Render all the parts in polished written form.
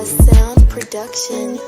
Sound production.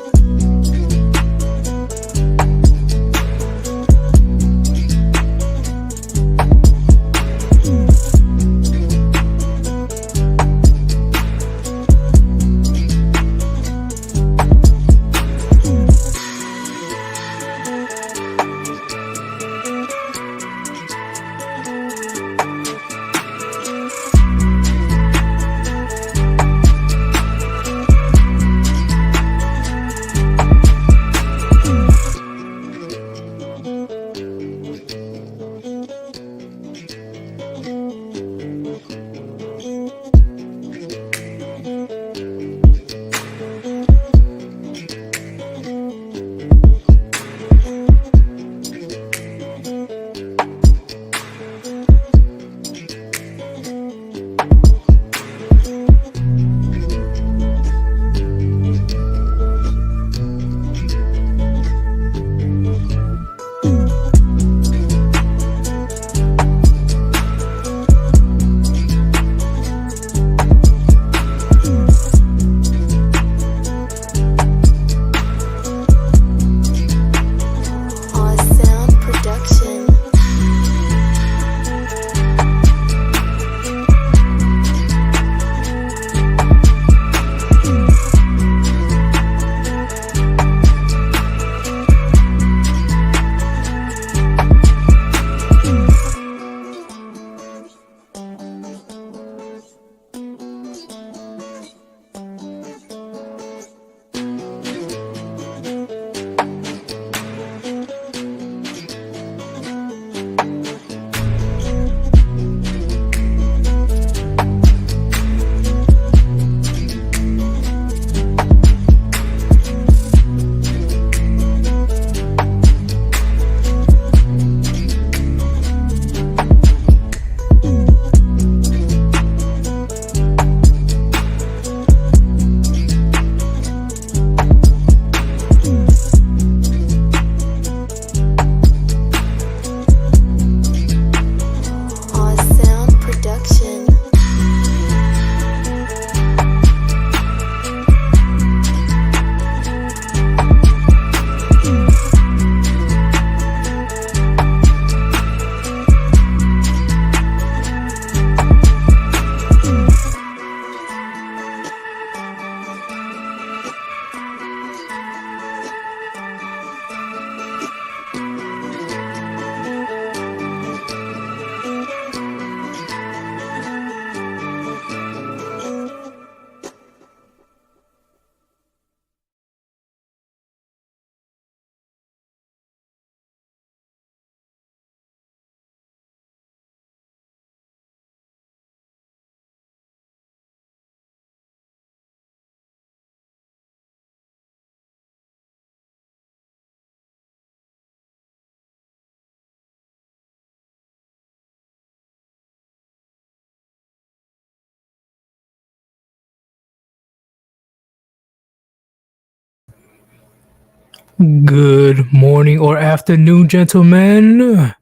Good morning or afternoon, gentlemen.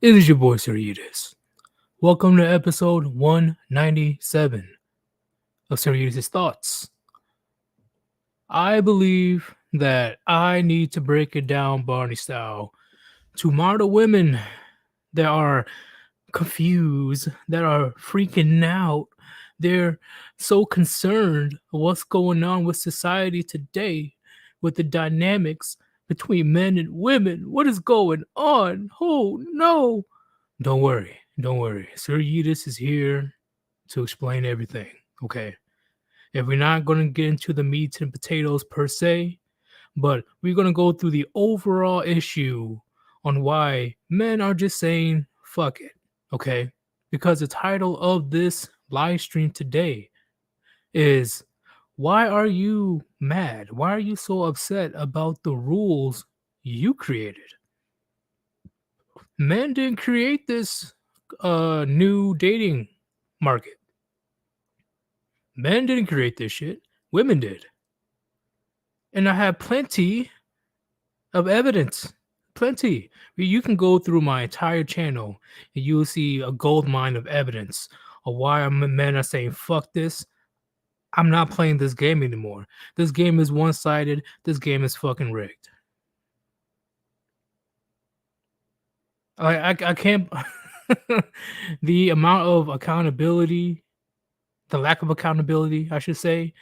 It is your boy, Sir Yeetus. Welcome to episode 197 of Sir Yeetus' Thoughts. I believe that I need to break it down Barney style to model women that are confused, that are freaking out. They're so concerned what's going on with society today, with the dynamics between men and women. What is going on? Oh no! Don't worry, Sir Yeetus is here to explain everything. Okay. If we're not gonna get into the meat and potatoes per se, but we're gonna go through the overall issue on why men are just saying fuck it. Okay. Because the title of this live stream today is why are you mad? Why are you so upset about the rules you created? Men didn't create this new dating market. Men didn't create this shit. Women did. And I have plenty of evidence. Plenty. You can go through my entire channel and you'll see a gold mine of evidence of why men are saying, fuck this. I'm not playing this game anymore. This game is one sided. This game is fucking rigged. I can't. The amount of accountability, the lack of accountability, I should say,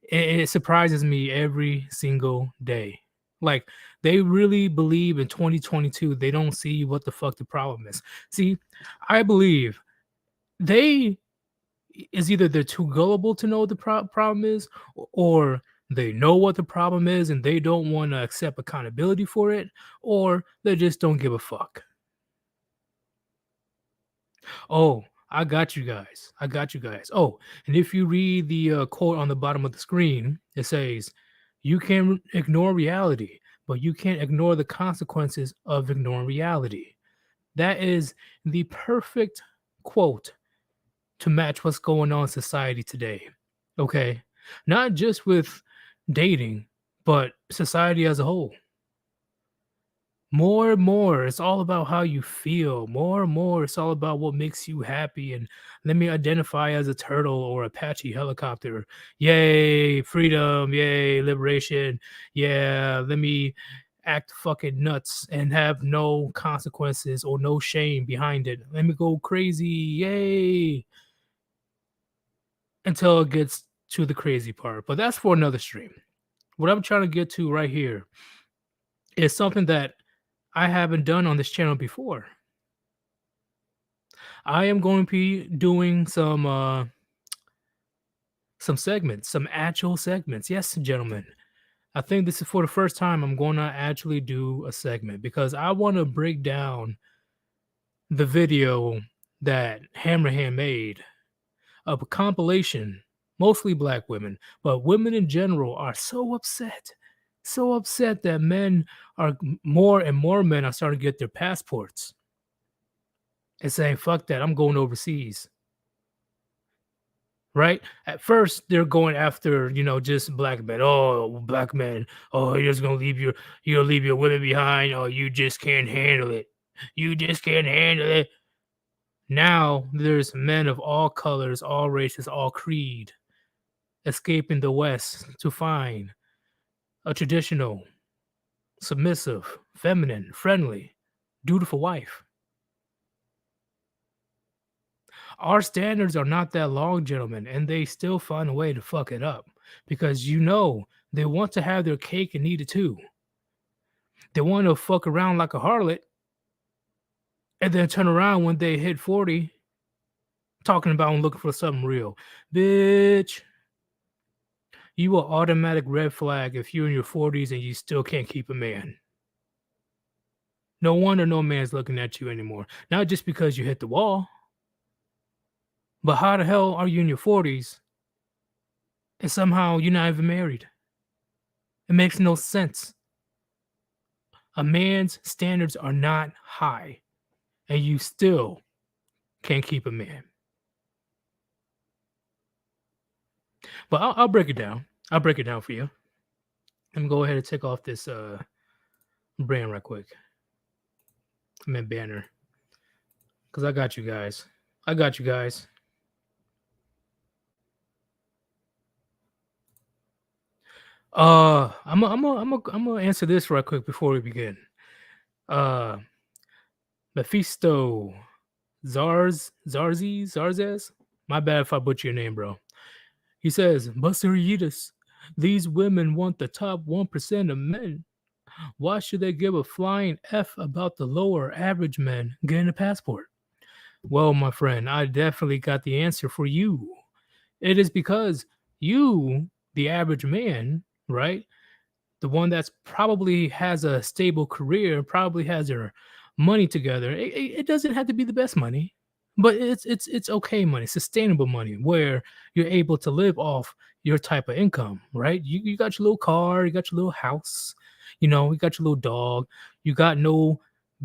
it surprises me every single day. Like, they really believe in 2022 they don't see what the fuck the problem is. See, I believe they is either they're too gullible to know what the problem is, or they know what the problem is and they don't want to accept accountability for it, or they just don't give a fuck. Oh, I got you guys. I got you guys. Oh, and if you read the quote on the bottom of the screen, it says, "You can ignore reality, but you can't ignore the consequences of ignoring reality." That is the perfect quote to match what's going on in society today. Okay. Not just with dating, but society as a whole. More and more, it's all about how you feel. More and more, it's all about what makes you happy. And let me identify as a turtle or Apache helicopter. Yay, freedom. Yay, liberation. Yeah, let me act fucking nuts and have no consequences or no shame behind it. Let me go crazy. Yay. Until it gets to the crazy part. But that's for another stream. What I'm trying to get to right here is something that I haven't done on this channel before. I am going to be doing some segments, some actual segments. Yes, gentlemen. I think this is for the first time I'm going to actually do a segment because I want to break down the video that Hammerhand made of a compilation, mostly black women, but women in general are so upset that men are more and more men are starting to get their passports and saying, fuck that, I'm going overseas. Right? At first, they're going after, just black men. Oh, black men. Oh, you're just gonna leave your women behind. Oh, you just can't handle it. You just can't handle it. Now there's men of all colors, all races, all creed escaping the West to find a traditional, submissive, feminine, friendly, dutiful wife. Our standards are not that long, gentlemen, and they still find a way to fuck it up because they want to have their cake and eat it too. They want to fuck around like a harlot and then turn around when they hit 40 talking about and looking for something real. Bitch, you will automatic red flag if you're in your 40s and you still can't keep a man. No wonder no man's looking at you anymore. Not just because you hit the wall, but how the hell are you in your 40s and somehow you're not even married? It makes no sense. A man's standards are not high, and you still can't keep a man. But I'll break it down. I'll break it down for you. Let me go ahead and take off this brand right quick. I meant banner. Because I got you guys. I'm gonna answer this right quick before we begin. Mephisto Zarzes. My bad if I butcher your name, bro. He says, Buster Yeetus, these women want the top 1% of men. Why should they give a flying F about the lower average men getting a passport? Well, my friend, I definitely got the answer for you. It is because you, the average man, right? The one that's probably has a stable career, probably has their money together. It doesn't have to be the best money, but it's okay money, sustainable money, where you're able to live off your type of income, right? You got your little car, you got your little house, you got your little dog, you got no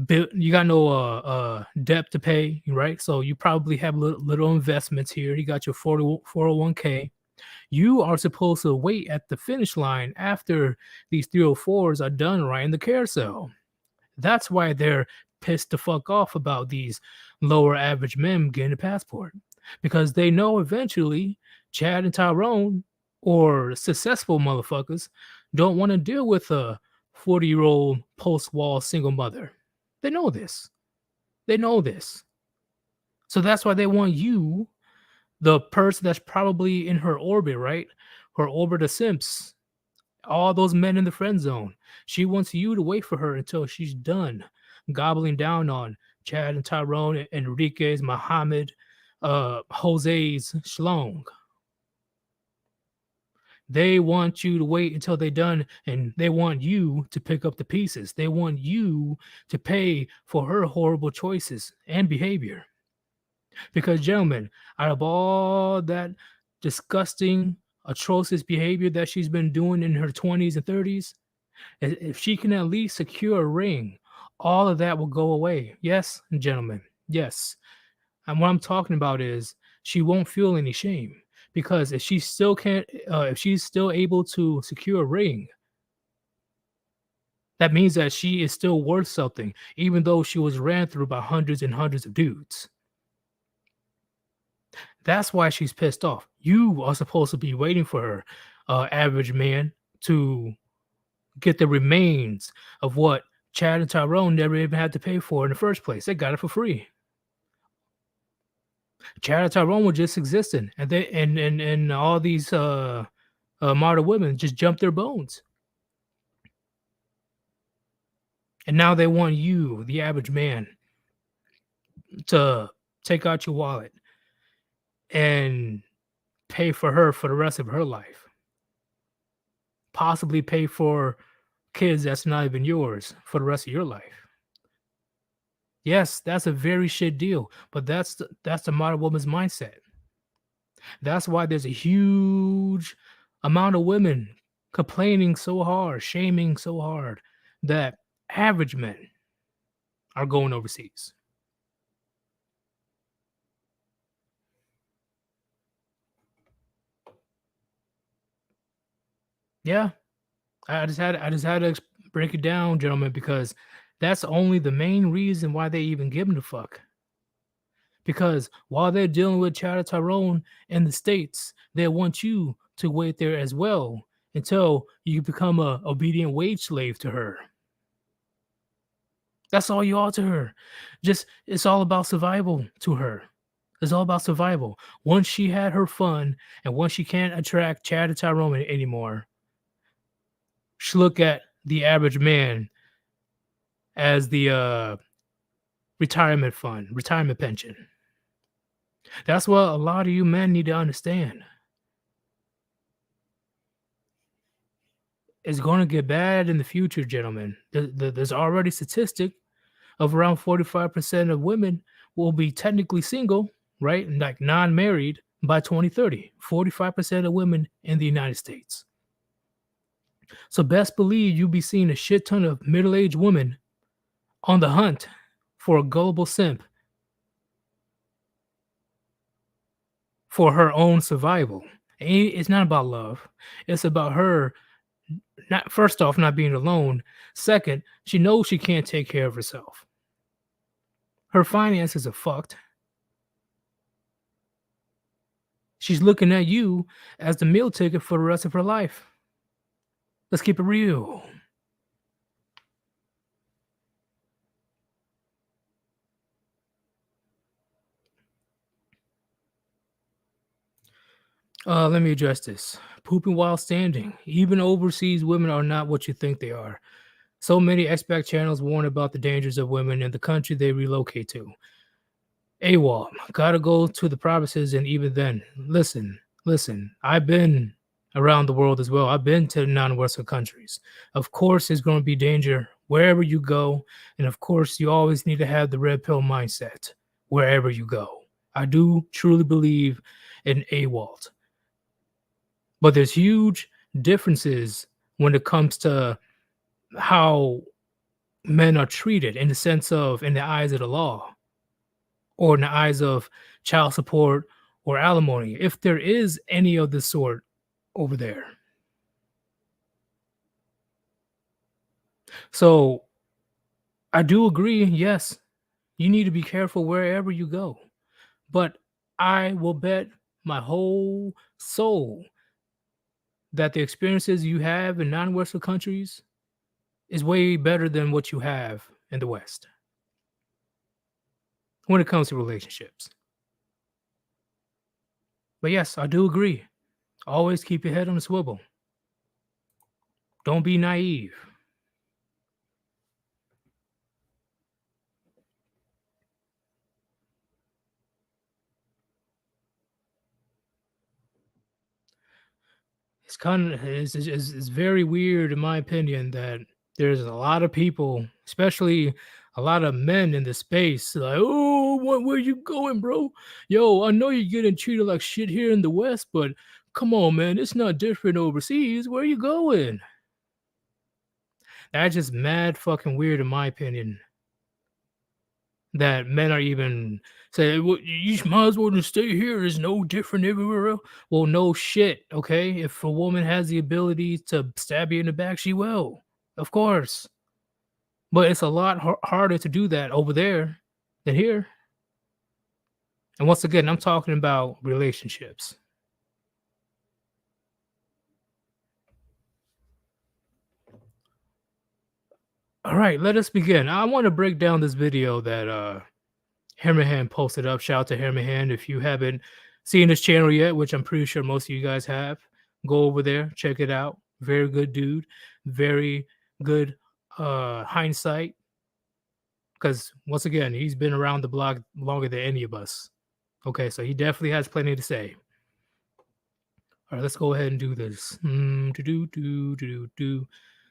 you got no debt to pay, right? So you probably have little investments here. You got your 401k. You are supposed to wait at the finish line after these 304s are done right in the carousel. That's why they're pissed the fuck off about these lower average men getting a passport, because they know eventually Chad and Tyrone, or successful motherfuckers, don't want to deal with a 40-year-old post-wall single mother. They know this. They know this. So that's why they want you, the person that's probably in her orbit, right? Her orbit of simps, all those men in the friend zone. She wants you to wait for her until she's done gobbling down on Chad and Tyrone, Enriquez, Muhammad, Jose's Schlong. They want you to wait until they're done, and they want you to pick up the pieces. They want you to pay for her horrible choices and behavior. Because, gentlemen, out of all that disgusting, atrocious behavior that she's been doing in her 20s and 30s, if she can at least secure a ring, all of that will go away. Yes, gentlemen. Yes. And what I'm talking about is she won't feel any shame, because if she still can't, if she's still able to secure a ring, that means that she is still worth something, even though she was ran through by hundreds and hundreds of dudes. That's why she's pissed off. You are supposed to be waiting for her, average man, to get the remains of what Chad and Tyrone never even had to pay for in the first place. They got it for free. Chad and Tyrone were just existing, and they and all these modern women just jumped their bones, and now they want you, the average man, to take out your wallet and pay for her for the rest of her life. Possibly pay for kids that's not even yours for the rest of your life. Yes, that's a very shit deal, but that's the modern woman's mindset. That's why there's a huge amount of women complaining so hard, shaming so hard that average men are going overseas. Yeah, I just had to break it down, gentlemen, because that's only the main reason why they even give them the fuck. Because while they're dealing with Chad Tyrone in the States, they want you to wait there as well until you become a obedient wage slave to her. That's all you are to her. Just it's all about survival to her. It's all about survival. Once she had her fun and once she can't attract Chad and Tyrone anymore, she look at the average man as the retirement fund, retirement pension. That's what a lot of you men need to understand. It's going to get bad in the future, gentlemen. There's already statistic of around 45% of women will be technically single, right? And like non-married by 2030. 45% of women in the United States. So best believe you'll be seeing a shit ton of middle-aged women on the hunt for a gullible simp for her own survival. And it's not about love. It's about her, not first off, not being alone. Second, she knows she can't take care of herself. Her finances are fucked. She's looking at you as the meal ticket for the rest of her life. Let's keep it real. Let me address this. Pooping while standing. Even overseas women are not what you think they are. So many expat channels warn about the dangers of women in the country they relocate to. AWOL, gotta go to the provinces, and even then, listen. I've been around the world as well. I've been to non-Western countries. Of course, there's going to be danger wherever you go, and of course, you always need to have the red pill mindset wherever you go. I do truly believe in AWOL, but there's huge differences when it comes to how men are treated in the sense of in the eyes of the law or in the eyes of child support or alimony, if there is any of the sort over there. So I do agree, yes, you need to be careful wherever you go. But I will bet my whole soul that the experiences you have in non-Western countries is way better than what you have in the West when it comes to relationships. But yes, I do agree. Always keep your head on the swivel. Don't be naive. It's very weird in my opinion that there's a lot of people, especially a lot of men in the space, like, oh, where you going, bro? Yo, I know you're getting treated like shit here in the West, but come on, man, it's not different overseas. Where you going? That's just mad fucking weird in my opinion. That men are even say, well, you might as well just stay here. It's no different everywhere else. Well, no shit. Okay, if a woman has the ability to stab you in the back, she will, of course. But it's a lot harder to do that over there than here. And once again, I'm talking about relationships. All right, let us begin. I want to break down this video that Hammerhand posted up. Shout out to Hammerhand. If you haven't seen his channel yet, which I'm pretty sure most of you guys have, go over there, check it out. Very good dude. Very good hindsight. Because once again, he's been around the block longer than any of us. Okay, so he definitely has plenty to say. All right, let's go ahead and do this.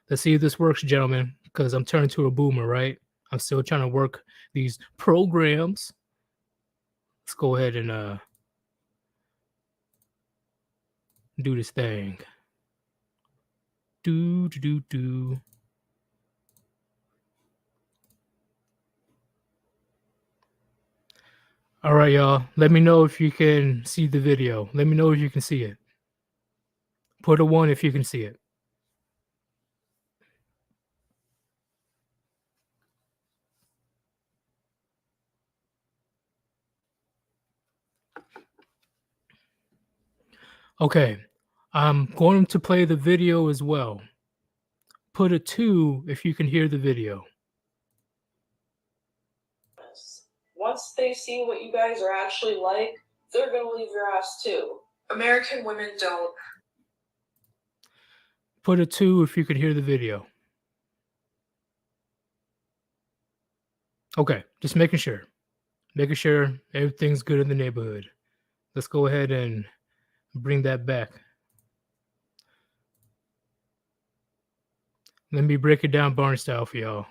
Let's see if this works, gentlemen, because I'm turning to a boomer, right? I'm still trying to work these programs. Let's go ahead and do this thing. All right, y'all. Let me know if you can see the video. Let me know if you can see it. Put a 1 if you can see it. Okay. I'm going to play the video as well. Put a 2 if you can hear the video. Once they see what you guys are actually like, they're gonna leave your ass too. American women don't. Put a 2 if you can hear the video. Okay, just making sure. Making sure everything's good in the neighborhood. Let's go ahead and bring that back. Let me break it down barn style for y'all.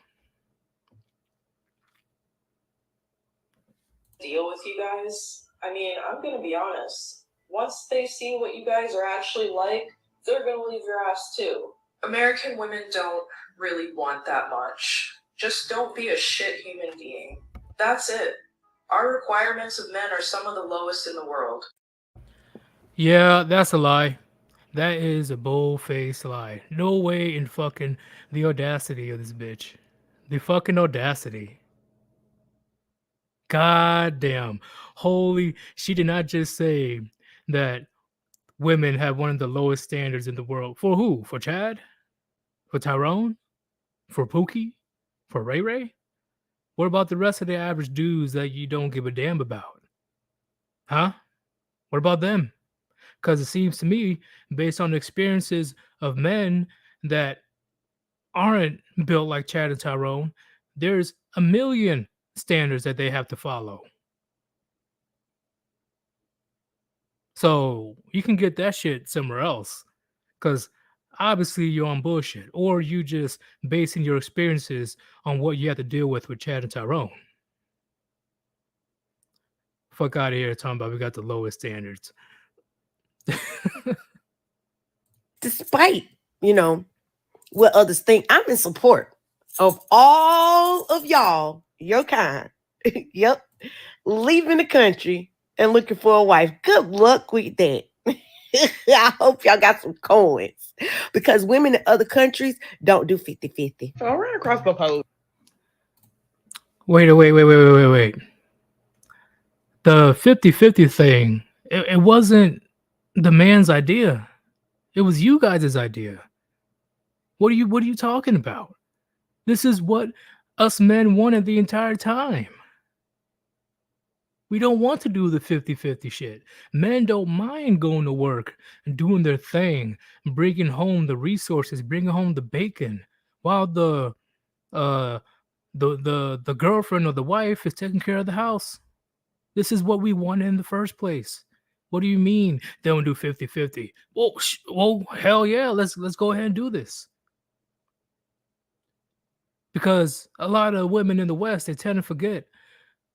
Deal with you guys. I mean, I'm gonna be honest. Once they see what you guys are actually like, they're gonna leave your ass too. American women don't really want that much. Just don't be a shit human being. That's it. Our requirements of men are some of the lowest in the world. Yeah, that's a lie. That is a bold-faced lie. No way in fucking the audacity of this bitch. The fucking audacity. God damn. Holy, she did not just say that women have one of the lowest standards in the world. For who? For Chad? For Tyrone? For Pookie? For Ray Ray? What about the rest of the average dudes that you don't give a damn about? Huh? What about them? Because it seems to me, based on the experiences of men that aren't built like Chad and Tyrone, there's a million standards that they have to follow. So you can get that shit somewhere else. Because obviously you're on bullshit. Or you just basing your experiences on what you have to deal with Chad and Tyrone. Fuck out of here talking about we got the lowest standards. Despite, what others think, I'm in support of all of y'all, your kind, yep, leaving the country and looking for a wife. Good luck with that. I hope y'all got some coins because women in other countries don't do 50-50. So I ran across the post. Wait. The 50-50 thing, it wasn't the man's idea. It was you guys' idea. What are you talking about? This is what us men wanted the entire time. We don't want to do the 50-50 shit. Men don't mind going to work and doing their thing, bringing home the resources, bringing home the bacon, while uh the girlfriend or the wife is taking care of the house. This is what we wanted in the first place. What do you mean they don't do 50-50? Well, hell yeah, let's go ahead and do this. Because a lot of women in the West, they tend to forget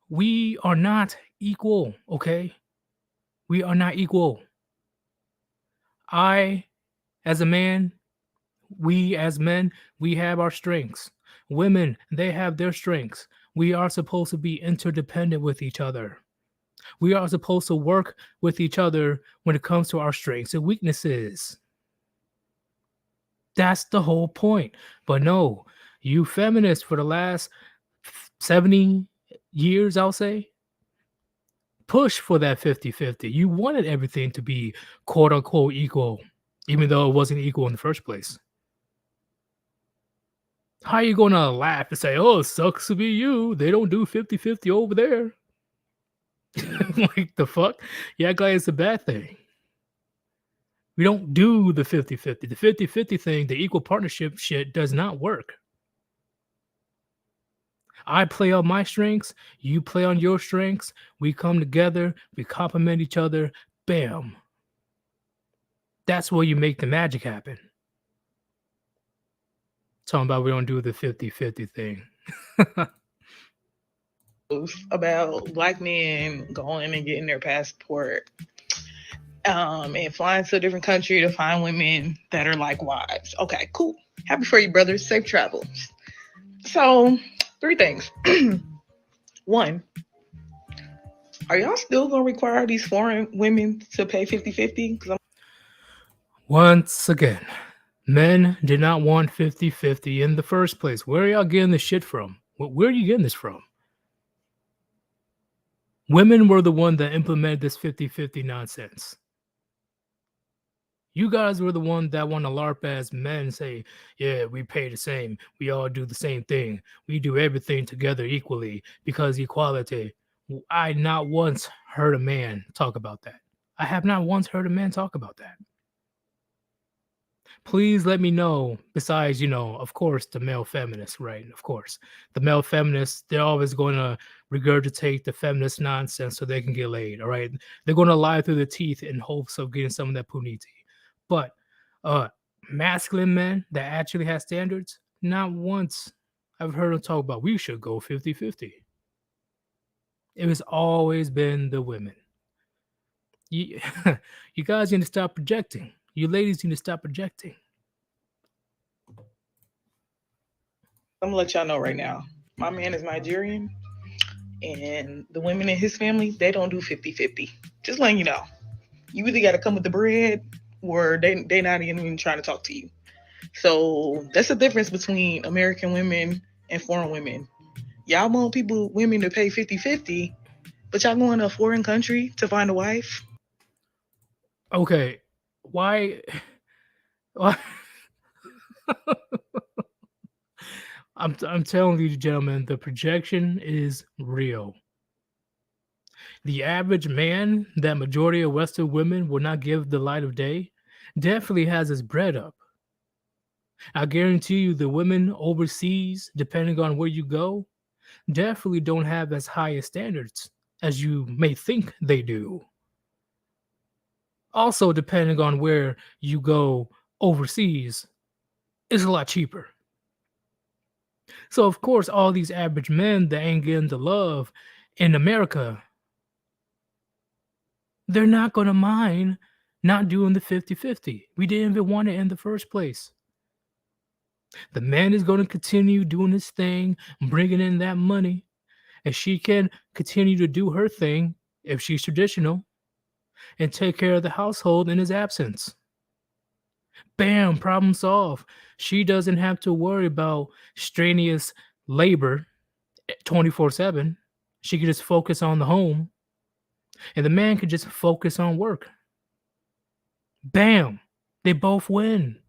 we are not equal, okay? We are not equal. I, as a man, we as men, we have our strengths. Women, they have their strengths. We are supposed to be interdependent with each other. We are supposed to work with each other when it comes to our strengths and weaknesses. That's the whole point. But no, you feminists for the last 70 years, I'll say, push for that 50-50. You wanted everything to be quote unquote equal, even though it wasn't equal in the first place. How are you going to laugh and say, oh, it sucks to be you? They don't do 50-50 over there. Like the fuck? You act like it's a bad thing. We don't do the 50-50. The 50-50 thing, the equal partnership shit does not work. I play on my strengths, you play on your strengths, we come together, we complement each other, bam. That's where you make the magic happen. Talking about we don't do the 50-50 thing. About black men going and getting their passport and flying to a different country to find women that are like wives. Okay, cool. Happy for you, brothers. Safe travels. So, 3 things. 1, are y'all still going to require these foreign women to pay 50-50? Once again, men did not want 50-50 in the first place. Where are y'all getting this shit from? Where are you getting this from? Women were the one that implemented this 50-50 nonsense. You guys were the one that want to LARP as men say, yeah, we pay the same. We all do the same thing. We do everything together equally because equality. I not once heard a man talk about that. I have not once heard a man talk about that. Please let me know, besides, of course, the male feminists, right? Of course. The male feminists, they're always going to regurgitate the feminist nonsense so they can get laid, all right? They're going to lie through their teeth in hopes of getting some of that puniti. But masculine men that actually have standards, not once I've heard them talk about we should go 50-50. It has always been the women. You guys need to stop projecting. You ladies need to stop projecting. I'm gonna let y'all know right now. My man is Nigerian, and the women in his family, they don't do 50-50. Just letting you know. You either got to come with the bread, or they not even trying to talk to you. So that's the difference between American women and foreign women. Y'all want women to pay 50-50, but y'all going to a foreign country to find a wife? Okay, why? I'm telling you, gentlemen, the projection is real. The average man that majority of Western women will not give the light of day definitely has his bread up. I guarantee you the women overseas, depending on where you go, definitely don't have as high a standards as you may think they do. Also, depending on where you go overseas, it's a lot cheaper. So, of course, all these average men that ain't getting the love in America, they're not going to mind not doing the 50-50. We didn't even want it in the first place. The man is going to continue doing his thing, bringing in that money, and she can continue to do her thing if she's traditional and take care of the household in his absence. Bam, problem solved. She doesn't have to worry about strenuous labor 24/7. She can just focus on the home, and the man can just focus on work. Bam, they both win.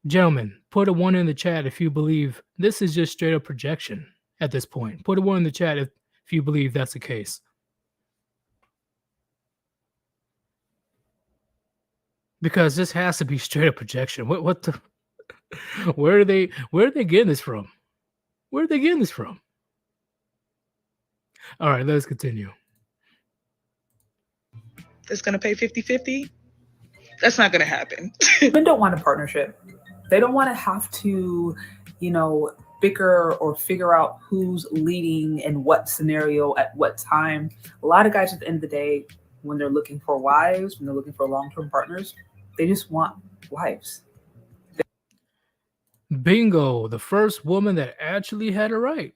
Gentlemen, put a 1 in the chat if you believe this is just straight up projection at this point. Put a 1 in the chat if you believe that's the case. Because this has to be straight up projection. What the where are they getting this from? Where are they getting this from? All right, let's continue. That's going to pay 50-50. That's not going to happen. Men don't want a partnership. They don't want to have to, bicker or figure out who's leading in what scenario at what time. A lot of guys at the end of the day, when they're looking for wives, when they're looking for long-term partners, they just want wives. Bingo, the first woman that actually had it right.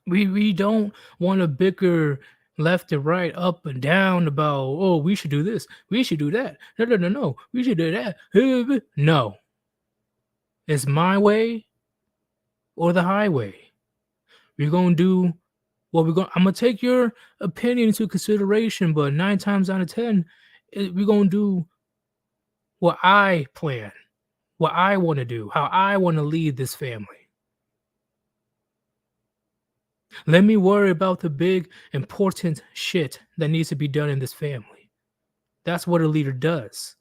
We don't want to bicker left and right, up and down about, oh, we should do this, we should do that. No, we should do that. No. It's my way or the highway. We're going to do what we're going. I'm going to take your opinion into consideration, but 9 times out of 10, we're going to do what I plan, what I want to do, how I want to lead this family. Let me worry about the big, important shit that needs to be done in this family. That's what a leader does.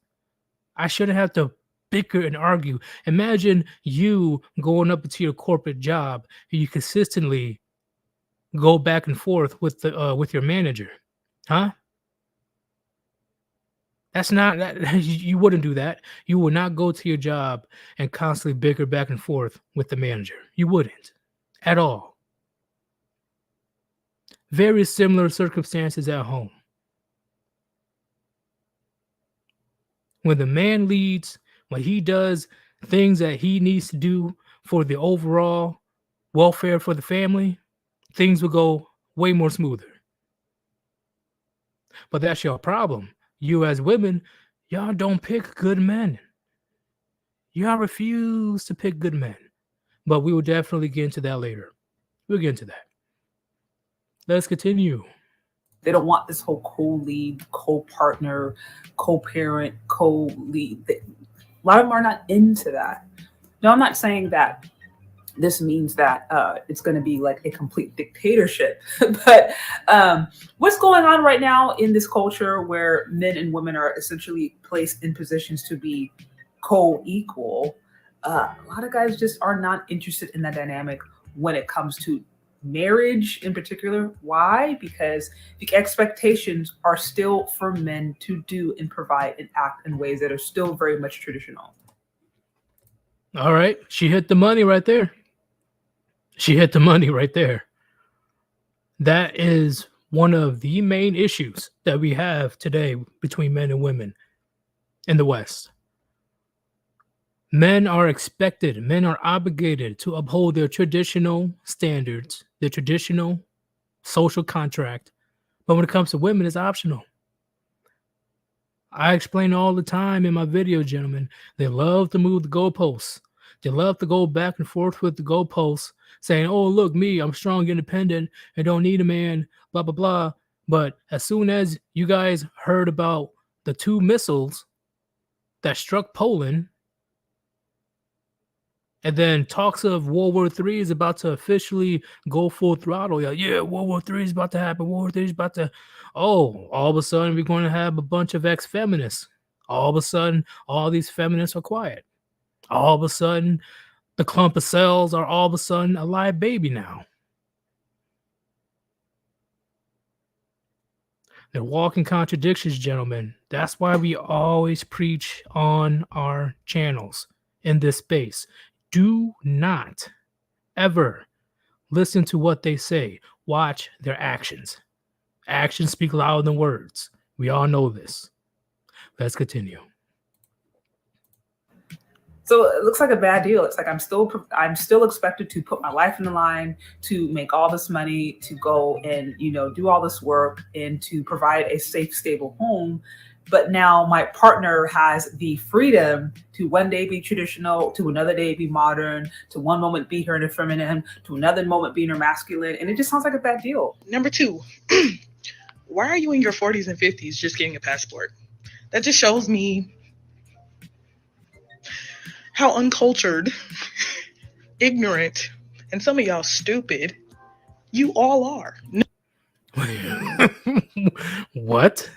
I shouldn't have to bicker and argue. Imagine you going up into your corporate job and you consistently go back and forth with your manager, huh? That's not that you wouldn't do that. You would not go to your job and constantly bicker back and forth with the manager. You wouldn't at all. Very similar circumstances at home. When the man leads, when he does things that he needs to do for the overall welfare for the family, things will go way more smoother. But that's your problem. You as women, y'all don't pick good men. Y'all refuse to pick good men. But we will definitely get into that later. We'll get into that. Let's continue. They don't want this whole co-lead, co-partner, co-parent, co-lead. A lot of them are not into that. Now, I'm not saying that this means that it's going to be like a complete dictatorship. But what's going on right now in this culture where men and women are essentially placed in positions to be co-equal, a lot of guys just are not interested in that dynamic when it comes to marriage in particular. Why? Because the expectations are still for men to do and provide and act in ways that are still very much traditional. All right. She hit the money right there. That is one of the main issues that we have today between men and women in the West. Men are expected, men are obligated to uphold their traditional standards, their traditional social contract. But when it comes to women, it's optional. I explain all the time in my video, gentlemen. They love to move the goalposts. They love to go back and forth with the goalposts, saying, oh, look, me, I'm strong, independent, and don't need a man, blah, blah, blah. But as soon as you guys heard about the 2 missiles that struck Poland, and then talks of World War III is about to officially go full throttle. Yeah, World War III is about to happen. World War III is about to... Oh, all of a sudden, we're going to have a bunch of ex-feminists. All of a sudden, all these feminists are quiet. All of a sudden, the clump of cells are all of a sudden a live baby now. They're walking contradictions, gentlemen. That's why we always preach on our channels in this space. Do not ever listen to what they say. Watch their actions. Actions speak louder than words. We all know this. Let's continue. So it looks like a bad deal. It's like I'm still expected to put my life in the line, to make all this money, to go and do all this work and to provide a safe, stable home. But now my partner has the freedom to one day be traditional, to another day be modern, to one moment be her and feminine, to another moment being her masculine, and it just sounds like a bad deal. Number 2, why are you in your 40s and 50s just getting a passport? That just shows me how uncultured, ignorant, and some of y'all stupid you all are. What?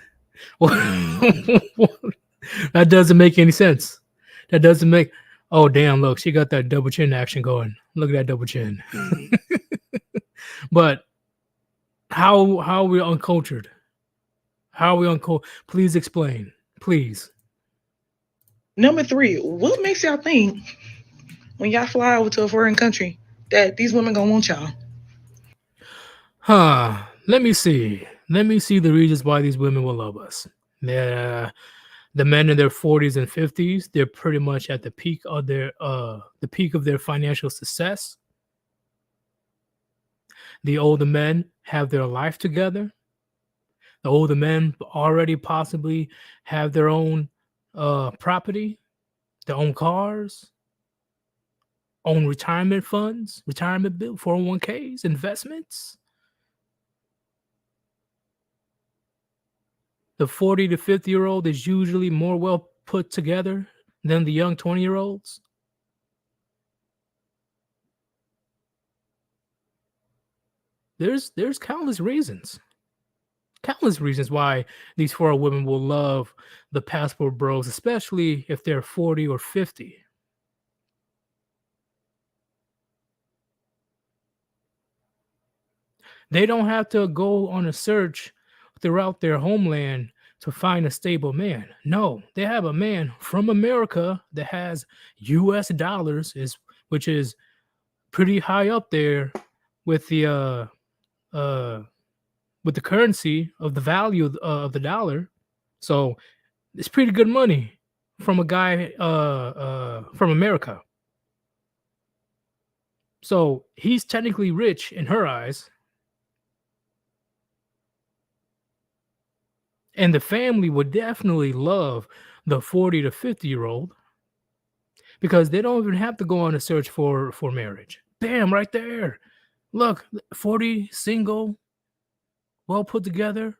That doesn't make any sense. That doesn't make. Oh damn! Look, she got that double chin action going. Look at that double chin. But how are we uncultured? How are we uncultured? Please explain, please. Number 3, what makes y'all think when y'all fly over to a foreign country that these women gonna want y'all? Let me see the reasons why these women will love us. The men in their 40s and 50s, they're pretty much at the peak of their financial success. The older men have their life together. The older men already possibly have their own property, their own cars, own retirement funds, retirement bill, 401ks, investments. The 40 to 50-year-old is usually more well put together than the young 20-year-olds. There's countless reasons why these 4 women will love the passport bros, especially if they're 40 or 50. They don't have to go on a search throughout their homeland to find a stable man. No, they have a man from America that has US dollars, which is pretty high up there with the currency of the value of the dollar. So it's pretty good money from a guy from America. So he's technically rich in her eyes. And the family would definitely love the 40 to 50-year-old because they don't even have to go on a search for marriage. Bam, right there. Look, 40, single, well put together,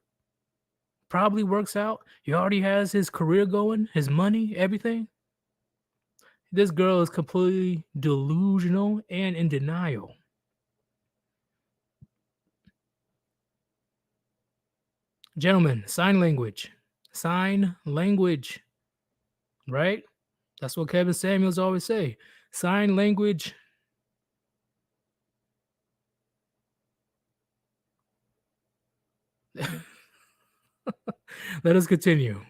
probably works out. He already has his career going, his money, everything. This girl is completely delusional and in denial. Gentlemen, sign language, right? That's what Kevin Samuels always say. Sign language. Let us continue.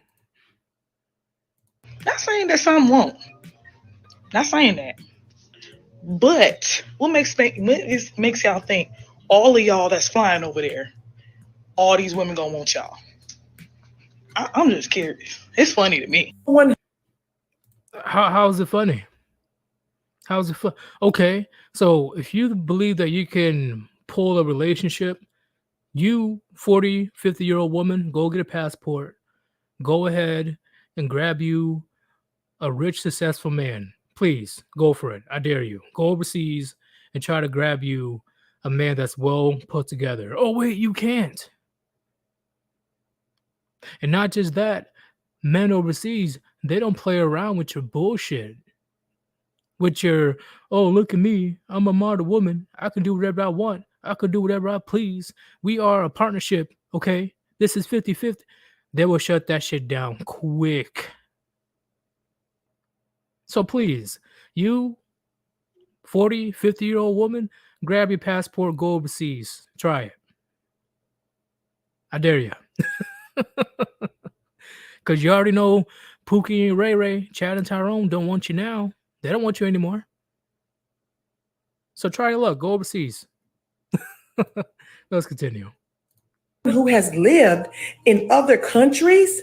Not saying that some won't. Not saying that. But what makes y'all think all of y'all that's flying over there, all these women gonna want y'all? I'm just curious. It's funny to me. How is it funny? How's it fun? Okay, so if you believe that you can pull a relationship, you 40, 50-year-old woman, go get a passport. Go ahead and grab you a rich, successful man. Please go for it. I dare you. Go overseas and try to grab you a man that's well put together. Oh, wait, you can't. And not just that, men overseas, they don't play around with your bullshit. With your, oh, look at me. I'm a modern woman. I can do whatever I want. I can do whatever I please. We are a partnership, okay? This is 50-50. They will shut that shit down quick. So please, you 40, 50-year-old woman, grab your passport, go overseas. Try it. I dare you. Because you already know Pookie and Ray Ray, Chad and Tyrone don't want you now. They don't want you anymore. So try your luck. Go overseas. Let's continue. who has lived in other countries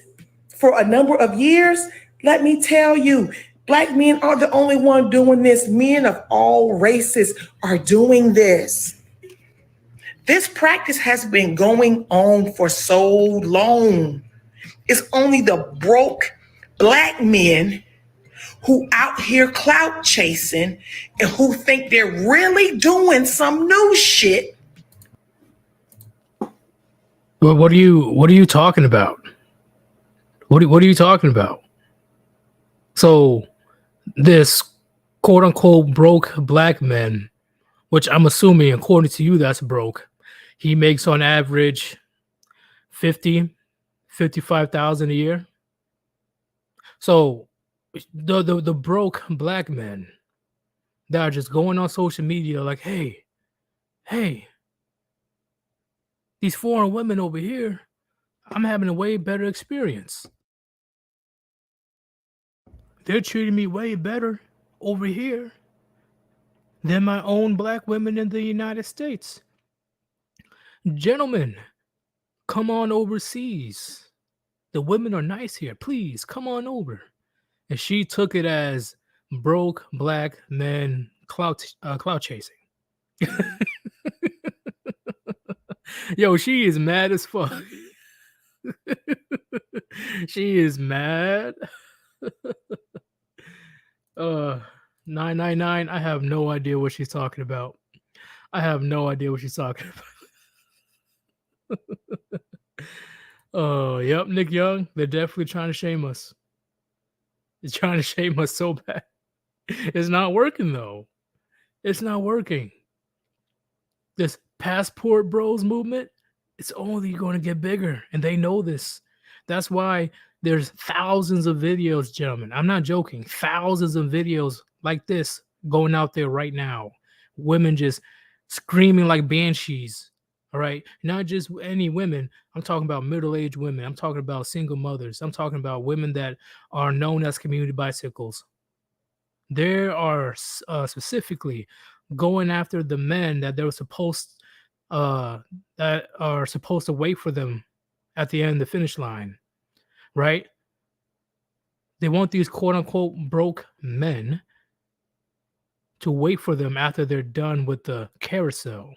for a number of years, let me tell you, Black men aren't the only one doing this. Men of all races are doing this. This practice has been going on for so long. It's only the broke Black men who out here clout chasing and who think they're really doing some new shit. Well, what are you talking about? What are you talking about? So this quote unquote broke Black man, which I'm assuming according to you that's broke, he makes on average 55,000 a year. So the broke Black men that are just going on social media like, hey, these foreign women over here, I'm having a way better experience. They're treating me way better over here than my own Black women in the United States. Gentlemen, come on overseas. The women are nice here. Please come on over. And she took it as broke Black men clout chasing. Yo, she is mad as fuck. She is mad. 999. I have no idea what she's talking about. Yep, Nick Young, they're definitely trying to shame us. They're trying to shame us so bad. It's not working though. It's not working. This passport bros movement, it's only going to get bigger, and they know this. That's why there's thousands of videos, gentlemen. I'm not joking. Thousands of videos like this going out there right now. Women just screaming like banshees. All right. Not just any women. I'm talking about middle-aged women. I'm talking about single mothers. I'm talking about women that are known as community bicycles. There are specifically going after the men that they're supposed that are supposed to wait for them at the end of the finish line, right? They want these quote unquote broke men to wait for them after they're done with the carousel.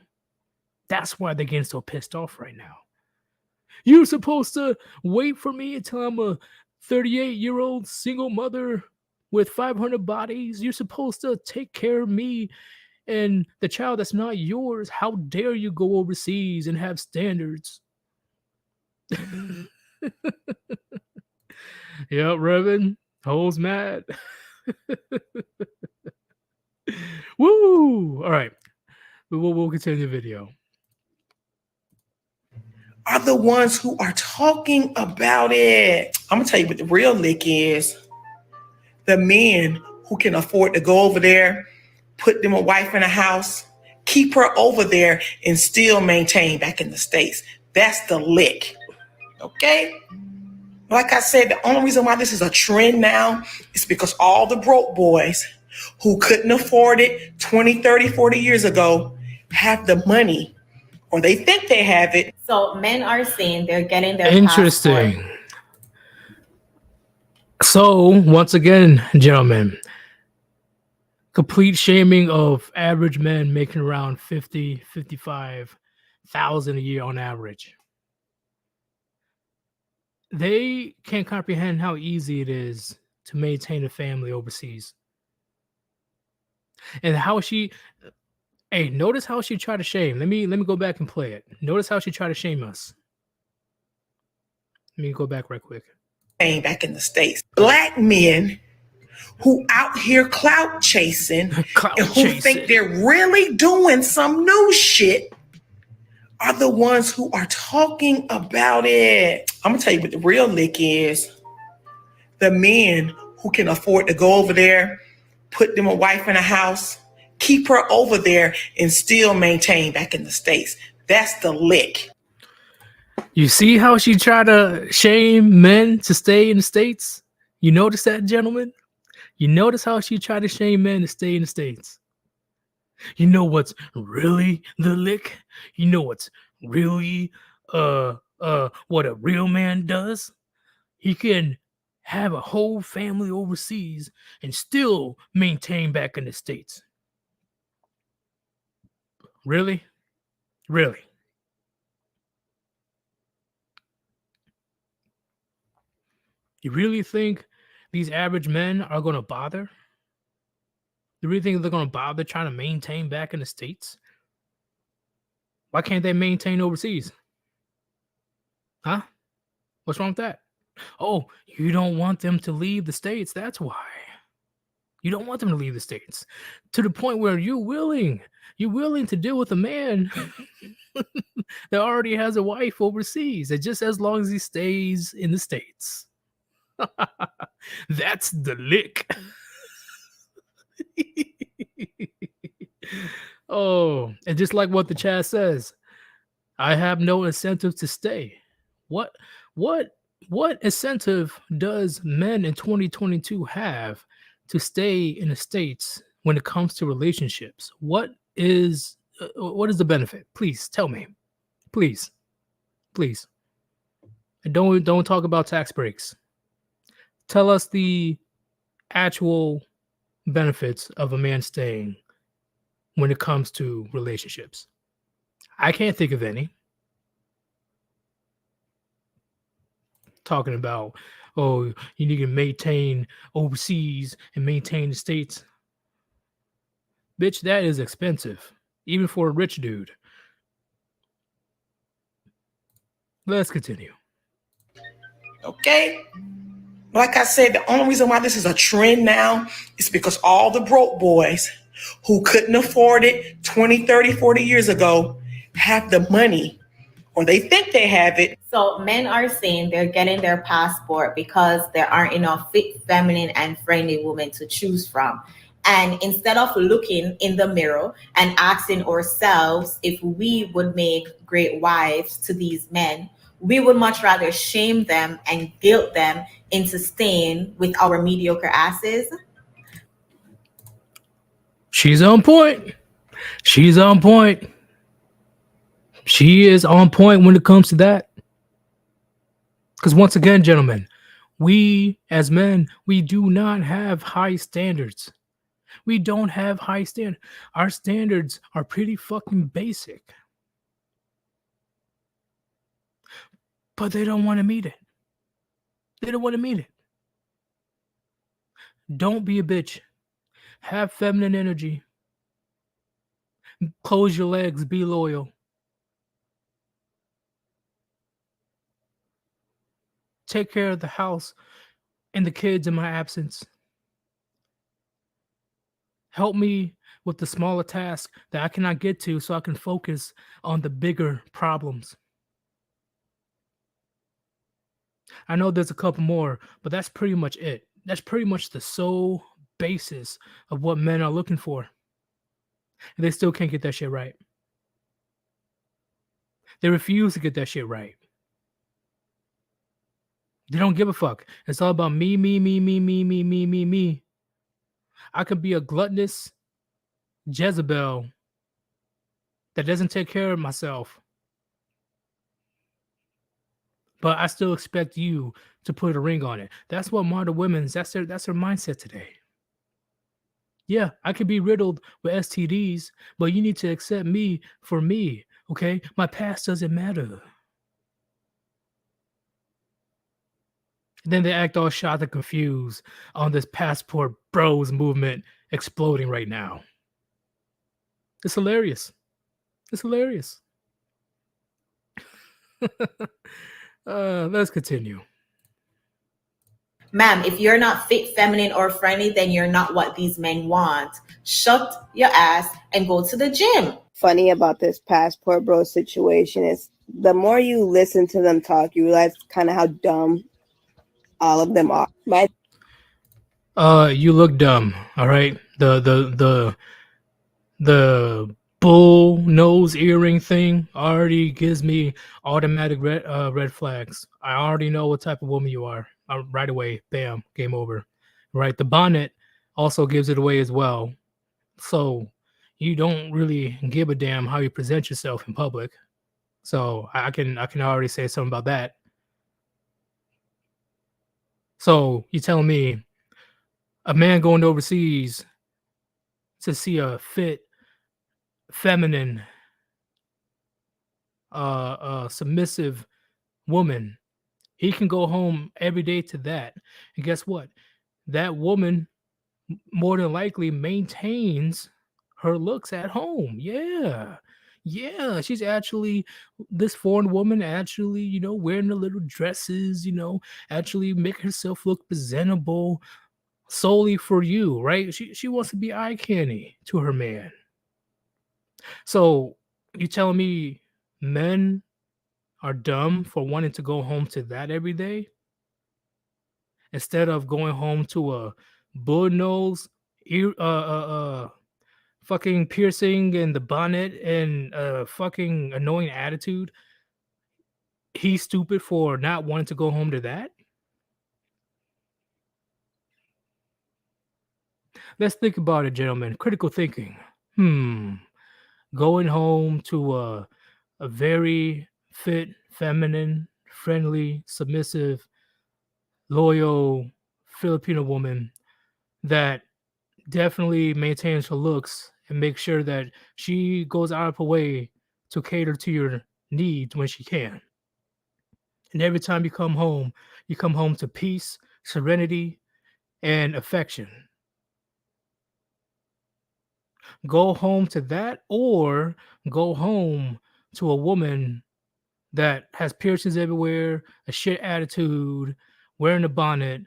That's why they're getting so pissed off right now. You're supposed to wait for me until I'm a 38-year-old single mother with 500 bodies. You're supposed to take care of me and the child that's not yours. How dare you go overseas and have standards? Yep, Reverend. Hole's mad. Woo! All right. We'll continue the video. Are the ones who are talking about it. I'm gonna tell you what the real lick is. The men who can afford to go over there, put them a wife in a house, keep her over there, and still maintain back in the States. That's the lick. Okay? Like I said, the only reason why this is a trend now is because all the broke boys who couldn't afford it 20, 30, 40 years ago have the money, or they think they have it. So men are saying they're getting their Interesting. passport. So once again, gentlemen, complete shaming of average men making around 55,000 a year on average. They can't comprehend how easy it is to maintain a family overseas. And how she, hey, notice how she tried to shame. Let me go back and play it. Notice how she tried to shame us. Let me go back right quick. Back in the States. Black men who out here clout chasing and who think they're really doing some new shit are the ones who are talking about it. I'm gonna tell you what the real lick is. The men who can afford to go over there, put them a wife in a house, keep her over there, and still maintain back in the States. That's the lick. You see how she tried to shame men to stay in the States? You notice that, gentlemen? You notice how she tried to shame men to stay in the States? You know what's really the lick? You know what's really what a real man does. He can have a whole family overseas and still maintain back in the States. Really? Really? You really think these average men are going to bother? You really think they're going to bother trying to maintain back in the States? Why can't they maintain overseas? Huh? What's wrong with that? Oh, you don't want them to leave the States. That's why. You don't want them to leave the States to the point where you're willing to deal with a man that already has a wife overseas, and just as long as he stays in the States. That's the lick. Oh, and just like what the chat says, I have no incentive to stay. What incentive does men in 2022 have to stay in the States when it comes to relationships? What is the benefit? Please tell me. Please. And don't talk about tax breaks. Tell us the actual benefits of a man staying when it comes to relationships. I can't think of any. Talking about, oh, you need to maintain overseas and maintain the States. Bitch, that is expensive, even for a rich dude. Let's continue. Okay. Like I said, the only reason why this is a trend now is because all the broke boys who couldn't afford it 20, 30, 40 years ago have the money, or they think they have it. So men are saying they're getting their passport because there aren't enough fit, feminine, and friendly women to choose from. And instead of looking in the mirror and asking ourselves if we would make great wives to these men, we would much rather shame them and guilt them into staying with our mediocre asses. She's on point. She is on point when it comes to that. Because once again, gentlemen, we as men, we do not have high standards. We don't have high standards. Our standards are pretty fucking basic. But they don't want to meet it. Don't be a bitch. Have feminine energy. Close your legs. Be loyal. Take care of the house and the kids in my absence. Help me with the smaller tasks that I cannot get to so I can focus on the bigger problems. I know there's a couple more, but that's pretty much it. That's pretty much the sole basis of what men are looking for. And they still can't get that shit right. They refuse to get that shit right. They don't give a fuck. It's all about me. I could be a gluttonous Jezebel that doesn't take care of myself, but I still expect you to put a ring on it. That's what modern women's, that's their mindset today. Yeah, I could be riddled with STDs, but you need to accept me for me, okay? My past doesn't matter. Then they act all shocked and confused on this passport bros movement exploding right now. It's hilarious. Let's continue. Ma'am, if you're not fit, feminine, or friendly, then you're not what these men want. Shut your ass and go to the gym. Funny about this passport bro situation is the more you listen to them talk, you realize kind of how dumb all of them are. You look dumb, all right? The bull nose earring thing already gives me automatic red flags. I already know what type of woman you are. Right away, bam, game over. Right? The bonnet also gives it away as well. So you don't really give a damn how you present yourself in public. So I can already say something about that. So you telling me a man going overseas to see a fit, feminine, submissive woman, he can go home every day to that, and guess what? That woman more than likely maintains her looks at home. Yeah. Yeah, she's actually this foreign woman actually, wearing the little dresses, actually make herself look presentable solely for you, right? She wants to be eye candy to her man. So you telling me men are dumb for wanting to go home to that every day instead of going home to a bull nose, ear, fucking piercing in the bonnet and fucking annoying attitude? He's stupid for not wanting to go home to that. Let's think about it, gentlemen. Critical thinking. Going home to a very fit, feminine, friendly, submissive, loyal Filipino woman that definitely maintains her looks and makes sure that she goes out of her way to cater to your needs when she can. And every time you come home to peace, serenity, and affection. Go home to that, or go home to a woman that has piercings everywhere, a shit attitude, wearing a bonnet,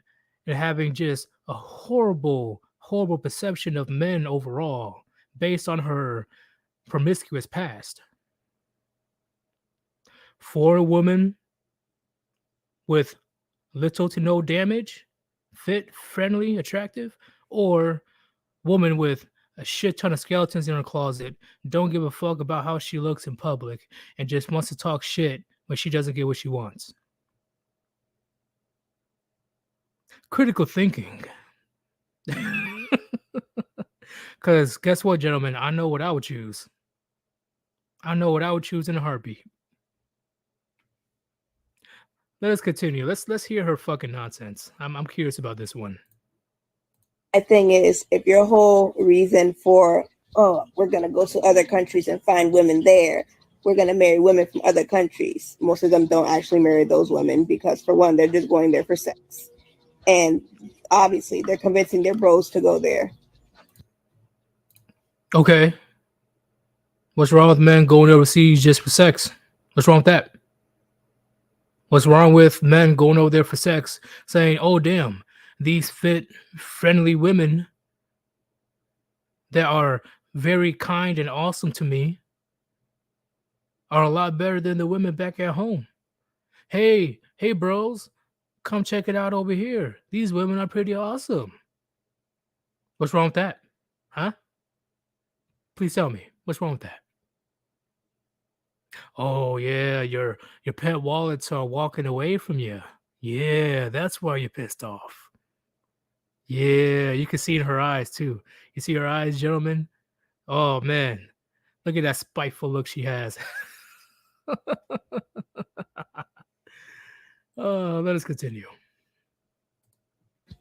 and having just a horrible, horrible perception of men overall based on her promiscuous past. For a woman with little to no damage, fit, friendly, attractive, or woman with a shit ton of skeletons in her closet, don't give a fuck about how she looks in public, and just wants to talk shit when she doesn't get what she wants. Critical thinking. Because guess what, gentlemen? I know what I would choose. I know what I would choose in a heartbeat. Let us continue. Let's hear her fucking nonsense. I'm curious about this one. My thing is, if your whole reason for, oh, we're going to go to other countries and find women there, we're going to marry women from other countries. Most of them don't actually marry those women because, for one, they're just going there for sex. And obviously, they're convincing their bros to go there. Okay. What's wrong with men going overseas just for sex? What's wrong with that? What's wrong with men going over there for sex saying, oh, damn, these fit, friendly women that are very kind and awesome to me are a lot better than the women back at home. Hey, bros, come check it out over here. These women are pretty awesome. What's wrong with that? Huh? Please tell me. What's wrong with that? Oh yeah, your pet wallets are walking away from you. Yeah, that's why you're pissed off. Yeah, you can see in her eyes too. You see her eyes, gentlemen? Oh man, look at that spiteful look she has. Let us continue.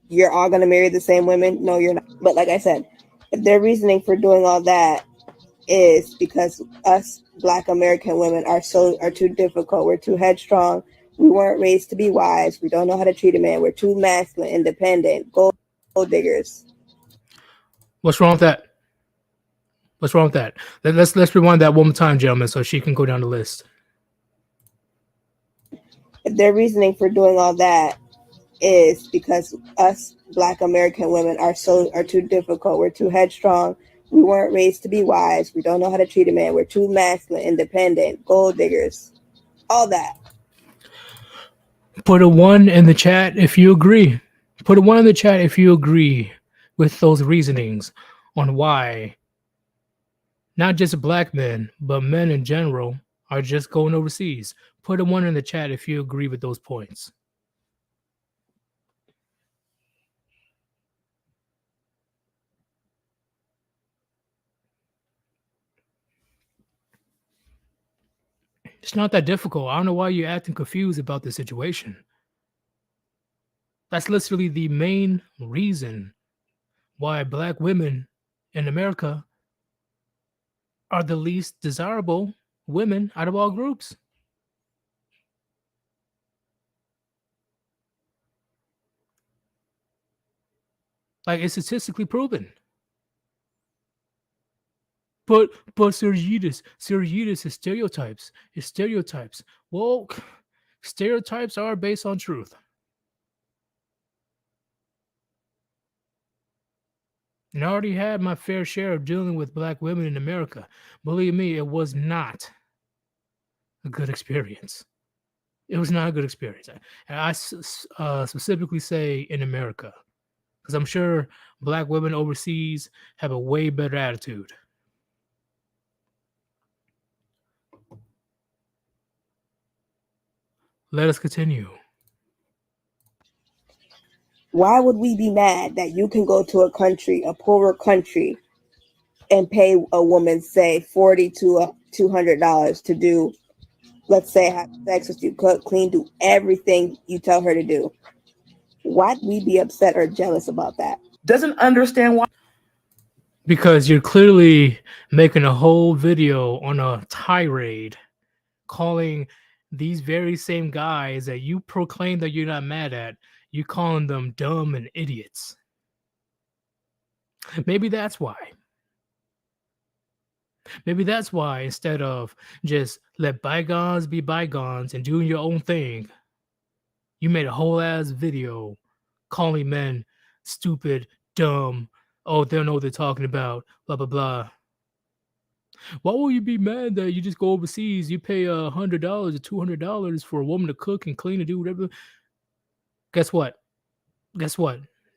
You're all going to marry the same women? No, you're not. But like I said, if their reasoning for doing all that is because us Black American women are too difficult, we're too headstrong, we weren't raised to be wives, we don't know how to treat a man, we're too masculine, independent, gold diggers. What's wrong with that? What's wrong with that? Let's rewind that one more time, gentlemen, so she can go down the list. If their reasoning for doing all that is because us Black American women are too difficult, we're too headstrong, we weren't raised to be wives, we don't know how to treat a man, we're too masculine, independent, gold diggers, all that. Put a 1 in the chat if you agree. Put a 1 in the chat if you agree with those reasonings on why not just Black men, but men in general are just going overseas. Put a 1 in the chat if you agree with those points. It's not that difficult. I don't know why you're acting confused about this situation. That's literally the main reason why black women in America are the least desirable women out of all groups. Like, it's statistically proven. But Sir Yeetus is stereotypes. It's stereotypes. Well, stereotypes are based on truth. And I already had my fair share of dealing with black women in America. Believe me, it was not a good experience. It was not a good experience. And I specifically say in America, because I'm sure black women overseas have a way better attitude. Let us continue. Why would we be mad that you can go to a country, a poorer country, and pay a woman, say, $40 to $200 to do, let's say, have sex with you, cook, clean, do everything you tell her to do? Why'd we be upset or jealous about that? Doesn't understand why. Because you're clearly making a whole video on a tirade calling these very same guys that you proclaim that you're not mad at, you calling them dumb and idiots. Maybe that's why. Maybe that's why instead of just let bygones be bygones and doing your own thing, you made a whole ass video calling men stupid, dumb, oh, they don't know what they're talking about, blah, blah, blah. Why will you be mad that you just go overseas, you pay $100 or $200 for a woman to cook and clean and do whatever? Guess what?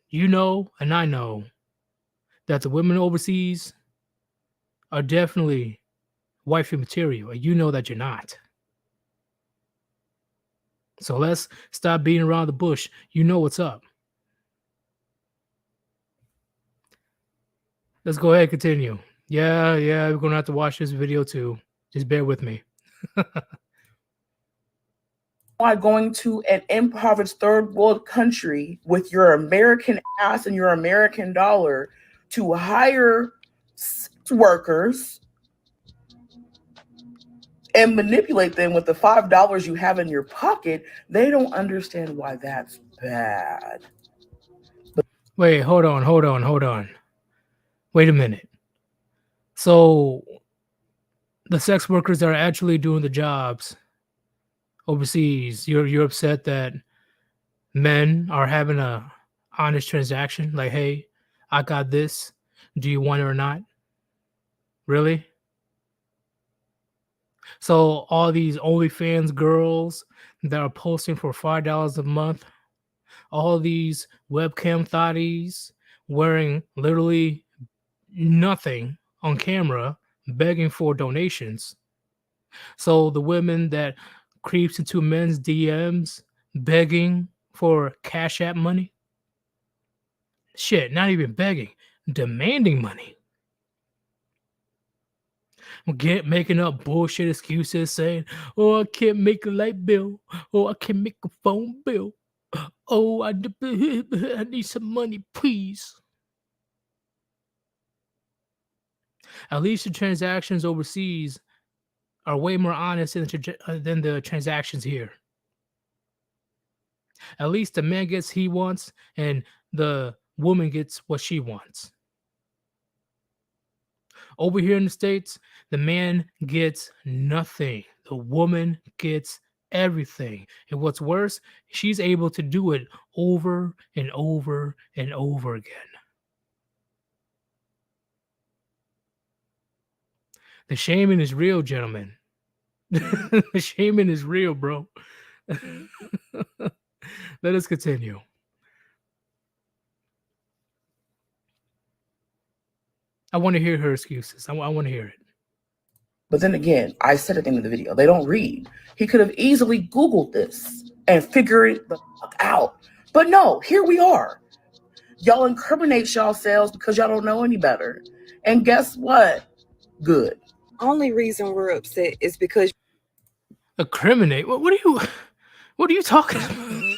You know, and I know that the women overseas are definitely wifey material, and you know that you're not. So let's stop beating around the bush. You know what's up. Let's go ahead and continue. Yeah, we're going to have to watch this video too. Just bear with me. Why going to an impoverished third world country with your American ass and your American dollar to hire workers and manipulate them with the $5 you have in your pocket? They don't understand why that's bad. Wait, hold on. Wait a minute. So the sex workers that are actually doing the jobs overseas, you're upset that men are having a honest transaction? Like, hey, I got this. Do you want it or not? Really? So all these OnlyFans girls that are posting for $5 a month, all these webcam thotties wearing literally nothing on camera, begging for donations. So the women that creeps into men's DMs begging for Cash App money. Shit, not even begging, demanding money. Making up bullshit excuses saying, oh, I can't make a light bill. Oh, I can't make a phone bill. Oh, I need some money, please. At least the transactions overseas are way more honest than the transactions here. At least the man gets he wants and the woman gets what she wants. Over here in the States, the man gets nothing. The woman gets everything. And what's worse, she's able to do it over and over and over again. The shaming is real, gentlemen. The shaming is real, bro. Let us continue. I want to hear her excuses. I want to hear it. But then again, I said at the end of the video, they don't read. He could have easily Googled this and figured the fuck out. But no, here we are. Y'all incriminate y'allselves because y'all don't know any better. And guess what? Good. Only reason we're upset is because Incriminate? What are you talking about?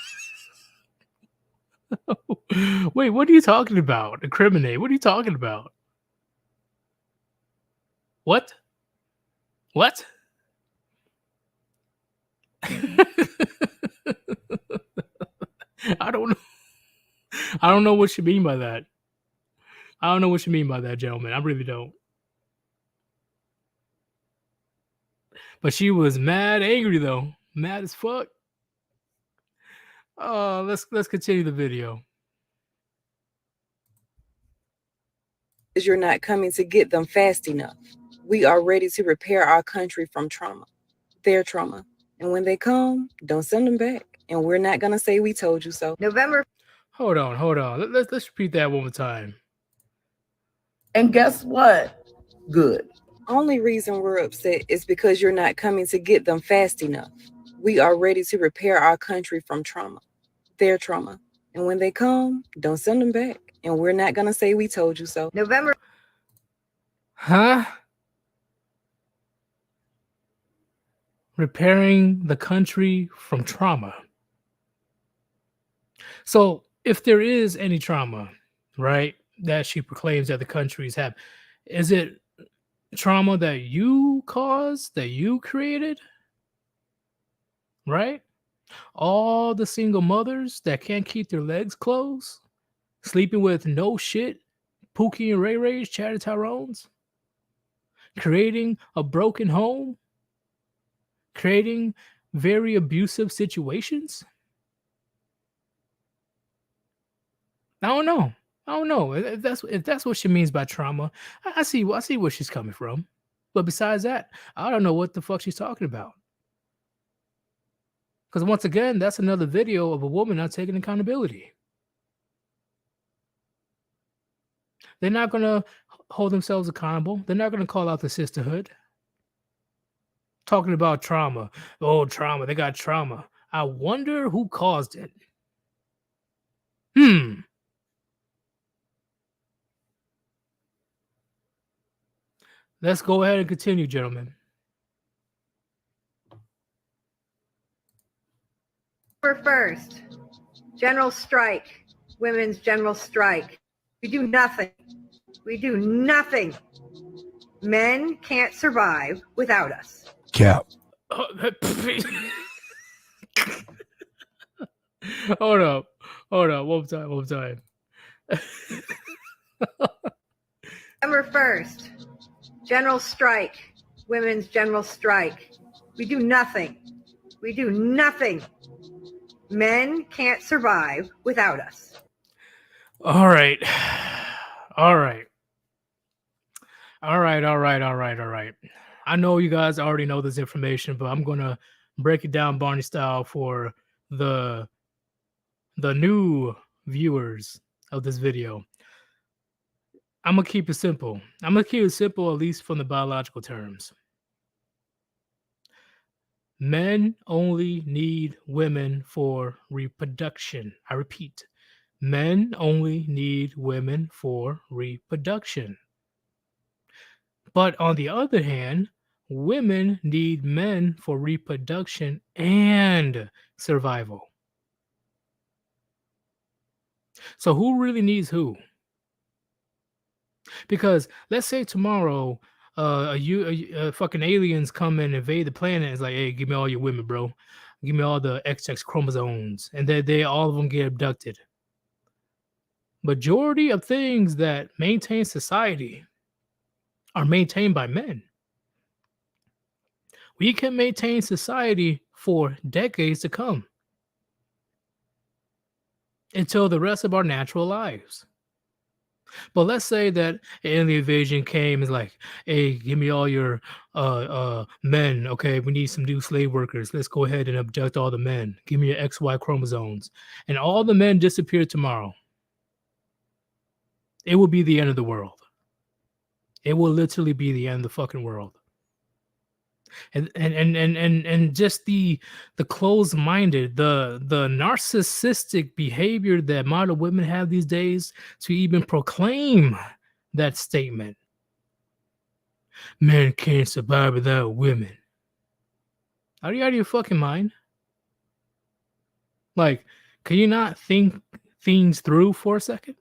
Wait, what are you talking about? Incriminate? What are you talking about? What? What? I don't know. I don't know what you mean by that. I don't know what you mean by that, gentlemen. I really don't. But she was mad angry though. Mad as fuck. Let's continue the video. You're not coming to get them fast enough. We are ready to repair our country from trauma, their trauma. And when they come, don't send them back. And we're not going to say we told you so. November. Hold on. Let's repeat that one more time. And guess what? Good. Only reason we're upset is because you're not coming to get them fast enough. We are ready to repair our country from trauma, their trauma. And when they come, don't send them back. And we're not going to say we told you so. November. Huh? Repairing the country from trauma. So if there is any trauma, right, that she proclaims that the countries have, is it trauma that you caused, that you created? Right? All the single mothers that can't keep their legs closed, sleeping with no shit, Pookie and Ray Ray's, Chatter Tyrones, creating a broken home, creating very abusive situations. I don't know if that's what she means by trauma. I see where she's coming from, but besides that, I don't know what the fuck she's talking about. Because once again, that's another video of a woman not taking accountability. They're not going to hold themselves accountable. They're not going to call out the sisterhood. Talking about trauma. Oh, trauma. They got trauma. I wonder who caused it. Let's go ahead and continue, gentlemen. November 1st, general strike, women's general strike. We do nothing. We do nothing. Men can't survive without us. Cap. Hold up. One time. November 1st, general strike, women's general strike. We do nothing. We do nothing. Men can't survive without us. All right. I know you guys already know this information, but I'm going to break it down Barney style for the new viewers of this video. I'm going to keep it simple. At least from the biological terms. Men only need women for reproduction. I repeat, men only need women for reproduction. But on the other hand, women need men for reproduction and survival. So who really needs who? Because let's say tomorrow fucking aliens come and invade the planet. It's like, hey, give me all your women, bro. Give me all the XX chromosomes. And they all of them get abducted. Majority of things that maintain society are maintained by men. We can maintain society for decades to come. Until the rest of our natural lives. But let's say that an alien invasion came is like, hey, give me all your men. Okay, we need some new slave workers. Let's go ahead and abduct all the men. Give me your XY chromosomes. And all the men disappear tomorrow. It will be the end of the world. It will literally be the end of the fucking world. And just the closed-minded, the narcissistic behavior that modern women have these days to even proclaim that statement. Men can't survive without women. Are you out of your fucking mind? Like, can you not think things through for a second?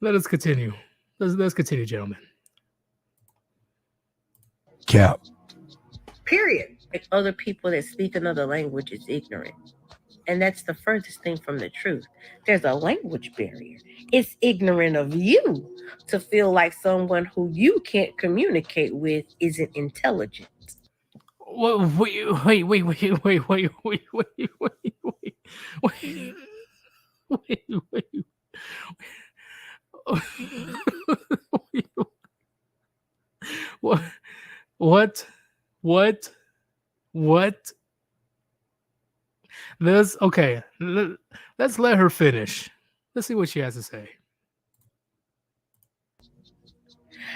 Let us continue. Let's continue, gentlemen. Cap. Period. Like other people that speak another language is ignorant. And that's the furthest thing from the truth. There's a language barrier. It's ignorant of you to feel like someone who you can't communicate with isn't intelligent. Wait. What? Let's let her finish. Let's see what she has to say.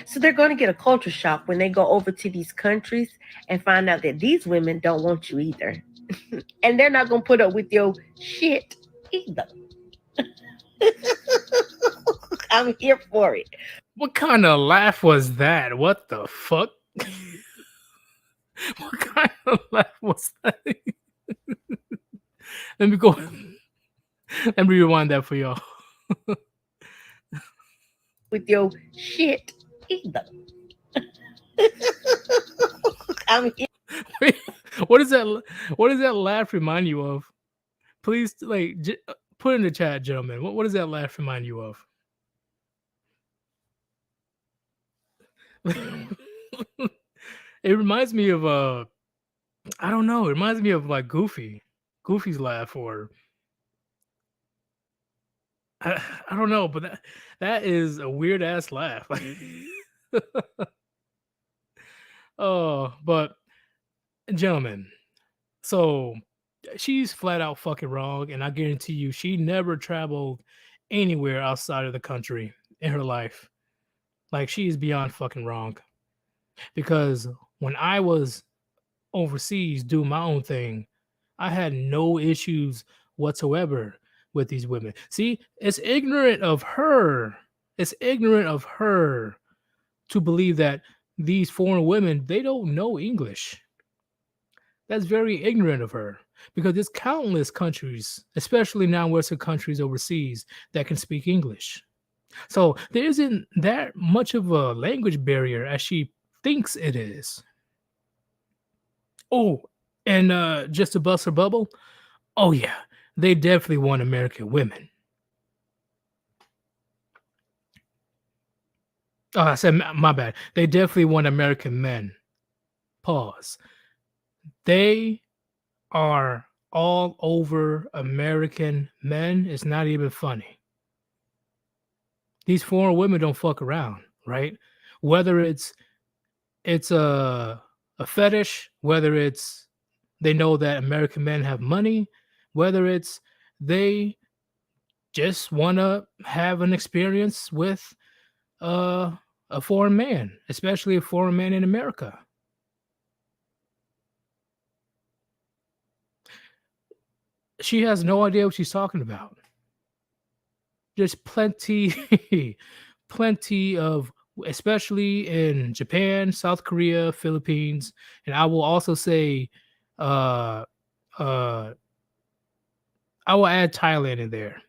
So they're going to get a culture shock when they go over to these countries and find out that these women don't want you either. And they're not going to put up with your shit either. I'm here for it. What kind of laugh was that? What the fuck? What kind of laugh was that? Let me go. Let me rewind that for y'all. With your shit either. I'm here. Wait, what does that laugh remind you of? Please, put in the chat, gentlemen. What does that laugh remind you of? It reminds me of I don't know. It reminds me of like Goofy's laugh, or I don't know, but that is a weird ass laugh. Oh, but gentlemen, so she's flat out fucking wrong, and I guarantee you, she never traveled anywhere outside of the country in her life. Like, she is beyond fucking wrong. Because when I was overseas doing my own thing, I had no issues whatsoever with these women. See, it's ignorant of her. It's ignorant of her to believe that these foreign women, they don't know English. That's very ignorant of her, because there's countless countries, especially non-Western countries overseas, that can speak English. So there isn't that much of a language barrier as she thinks it is. Oh, and just to bust her bubble, oh yeah, they definitely want American women. Oh, I said my bad. They definitely want American men. Pause. They are all over American men. It's not even funny. These foreign women don't fuck around, right? Whether it's a fetish, whether it's they know that American men have money, whether it's they just want to have an experience with a foreign man, especially a foreign man in America. She has no idea what she's talking about. There's plenty of, especially in Japan, South Korea, Philippines, and I will also say, I will add Thailand in there.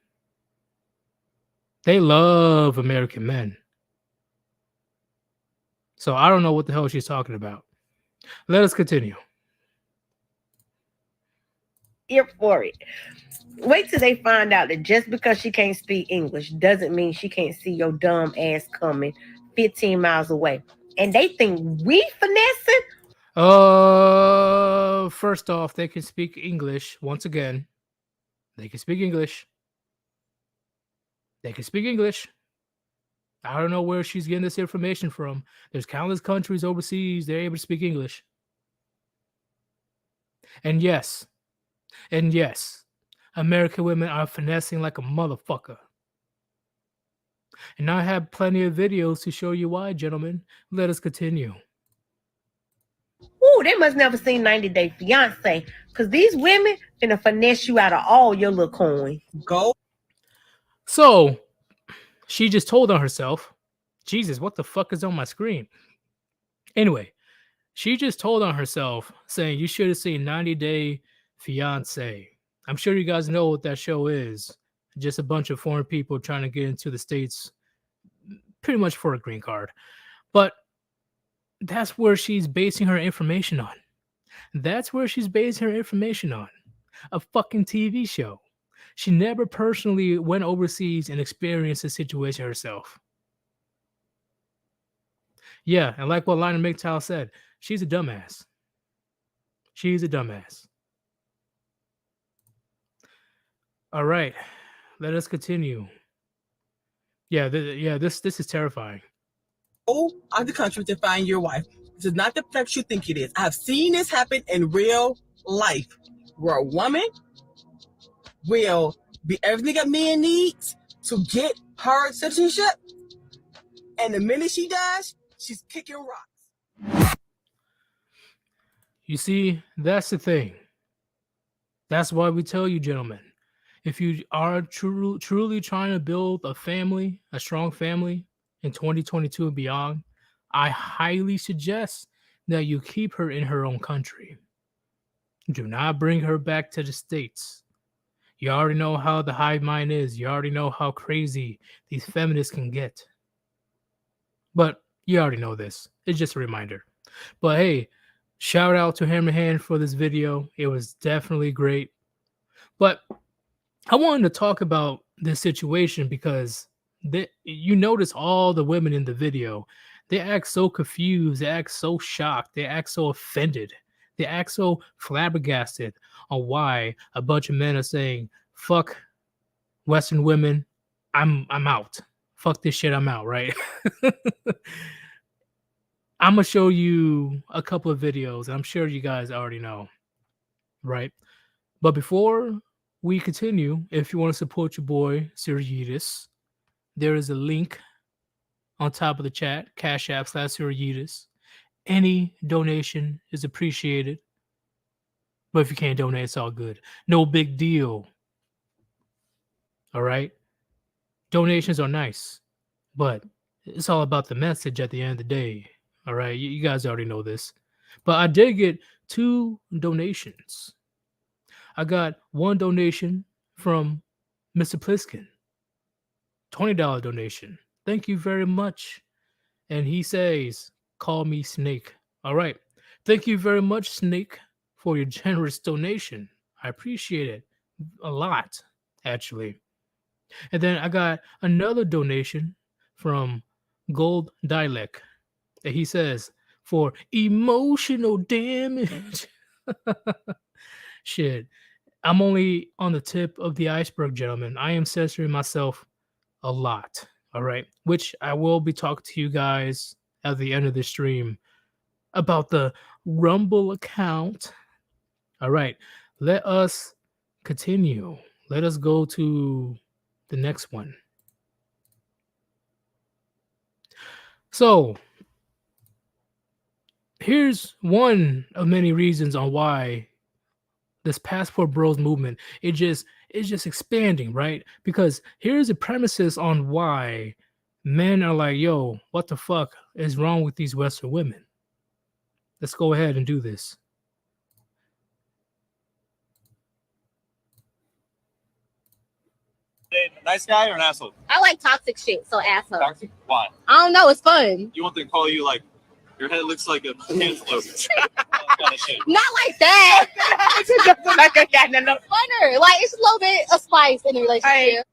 They love American men. So I don't know what the hell she's talking about. Let us continue. Here for it. Wait till they find out that just because she can't speak English doesn't mean she can't see your dumb ass coming 15 miles away. And they think we finessing? First off, they can speak English. Once again, they can speak English. They can speak English. I don't know where she's getting this information from. There's countless countries overseas, they're able to speak English. And yes, American women are finessing like a motherfucker. And I have plenty of videos to show you why, gentlemen. Let us continue. Ooh, they must never seen 90 Day Fiance, because these women finna finesse you out of all your little coins. Go. So she just told on herself. Jesus, what the fuck is on my screen? Anyway, she just told on herself, saying you should have seen 90 Day Fiance. I'm sure you guys know what that show is. Just a bunch of foreign people trying to get into the States pretty much for a green card. But that's where she's basing her information on. That's where she's basing her information on. A fucking TV show. She never personally went overseas and experienced the situation herself. Yeah, and like what Lionel McTowell said, she's a dumbass. She's a dumbass. All right, let us continue. Yeah, this is terrifying. Go out of the country to find your wife. This is not the flex you think it is. I've seen this happen in real life, where a woman will be everything a man needs to get her citizenship, and the minute she dies, she's kicking rocks. You see, that's the thing. That's why we tell you, gentlemen, if you are truly trying to build a family, a strong family in 2022 and beyond, I highly suggest that you keep her in her own country. Do not bring her back to the States. You already know how the hive mind is. You already know how crazy these feminists can get. But you already know this. It's just a reminder. But hey, shout out to Hammerhand for this video. It was definitely great. But I wanted to talk about this situation because you notice all the women in the video, they act so confused, they act so shocked, they act so offended, they act so flabbergasted on why a bunch of men are saying, fuck Western women, I'm out. Fuck this shit, I'm out, right? I'm going to show you a couple of videos, and I'm sure you guys already know, right? But before we continue, if you want to support your boy, Sir Yeetus, there is a link on top of the chat, Cash App / Sir Yeetus. Any donation is appreciated. But if you can't donate, it's all good. No big deal. All right? Donations are nice, but it's all about the message at the end of the day. All right? You guys already know this. But I did get 2 donations. I got 1 donation from Mr. Pliskin. $20 donation. Thank you very much. And he says, call me Snake. All right. Thank you very much, Snake, for your generous donation. I appreciate it a lot, actually. And then I got another donation from Gold Dialect. And he says, for emotional damage. Shit. I'm only on the tip of the iceberg, gentlemen. I am censoring myself a lot. All right. Which I will be talking to you guys at the end of the stream about the Rumble account. All right. Let us continue. Let us go to the next one. So here's one of many reasons on why this passport bros movement it's just expanding, right? Because here's the premises on why men are like, yo, what the fuck is wrong with these Western women? Let's go ahead and do this. Nice guy or an asshole? I like toxic shit, so asshole. Toxic? Why? I don't know, it's fun. You want them to call you like your head looks like a cantaloupe. Kind of shit. Not like that. Funner. Like it's a little bit of spice in the relationship.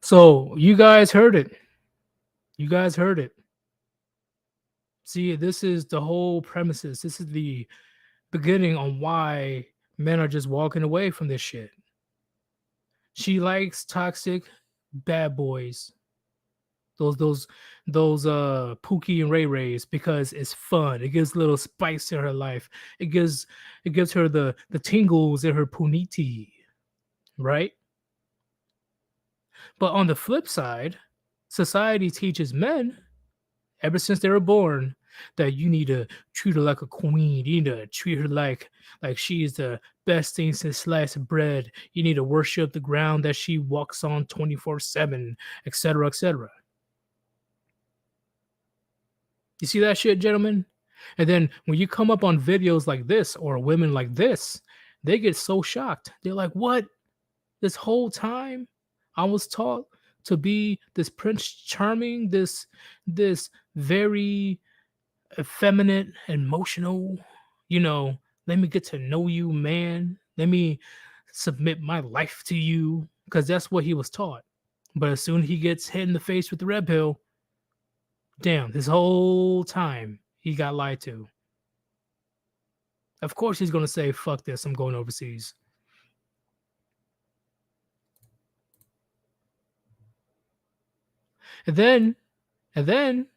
So you guys heard it. You guys heard it. See, this is the whole premises. This is the beginning on why men are just walking away from this shit. She likes toxic bad boys. Those Pookie and Ray Rays because it's fun. It gives a little spice to her life. It gives her the tingles in her puniti, right? But on the flip side, society teaches men, ever since they were born, that you need to treat her like a queen. You need to treat her like she is the best thing since sliced bread. You need to worship the ground that she walks on 24/7, etc., etc. You see that shit, gentlemen? And then when you come up on videos like this or women like this, they get so shocked. They're like, what? This whole time I was taught to be this Prince Charming, this very effeminate, emotional, let me get to know you, man. Let me submit my life to you. Because that's what he was taught. But as soon as he gets hit in the face with the red pill, damn, this whole time he got lied to. Of course he's gonna say, fuck this, I'm going overseas. And then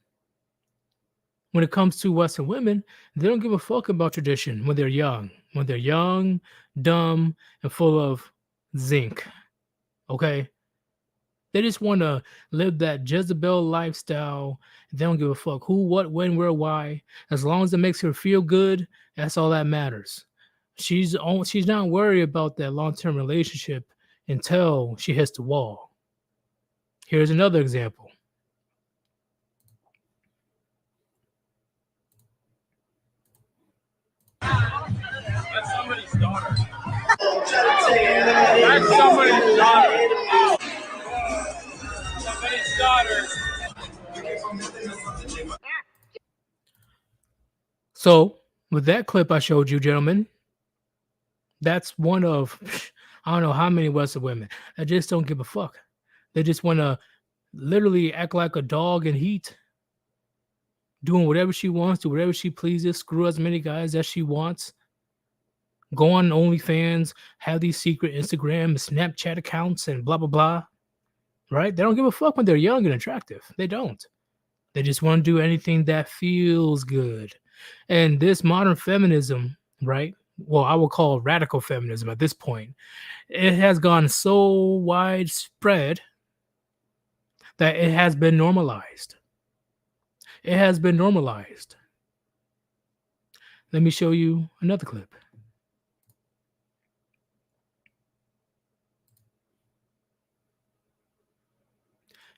when it comes to Western women, they don't give a fuck about tradition when they're young. When they're young, dumb, and full of zinc. Okay? They just want to live that Jezebel lifestyle. They don't give a fuck who, what, when, where, why. As long as it makes her feel good, that's all that matters. She's not worried about that long-term relationship until she hits the wall. Here's another example. That's somebody's daughter. That's somebody's daughter. Somebody's daughter. So, with that clip I showed you, gentlemen, that's one of, I don't know how many Western women that just don't give a fuck. They just want to literally act like a dog in heat, doing whatever she wants, do whatever she pleases, screw as many guys as she wants, go on OnlyFans, have these secret Instagram and Snapchat accounts and blah, blah, blah, right? They don't give a fuck when they're young and attractive. They don't. They just want to do anything that feels good. And this modern feminism, right? Well, I will call radical feminism at this point. It has gone so widespread that it has been normalized. It has been normalized. Let me show you another clip.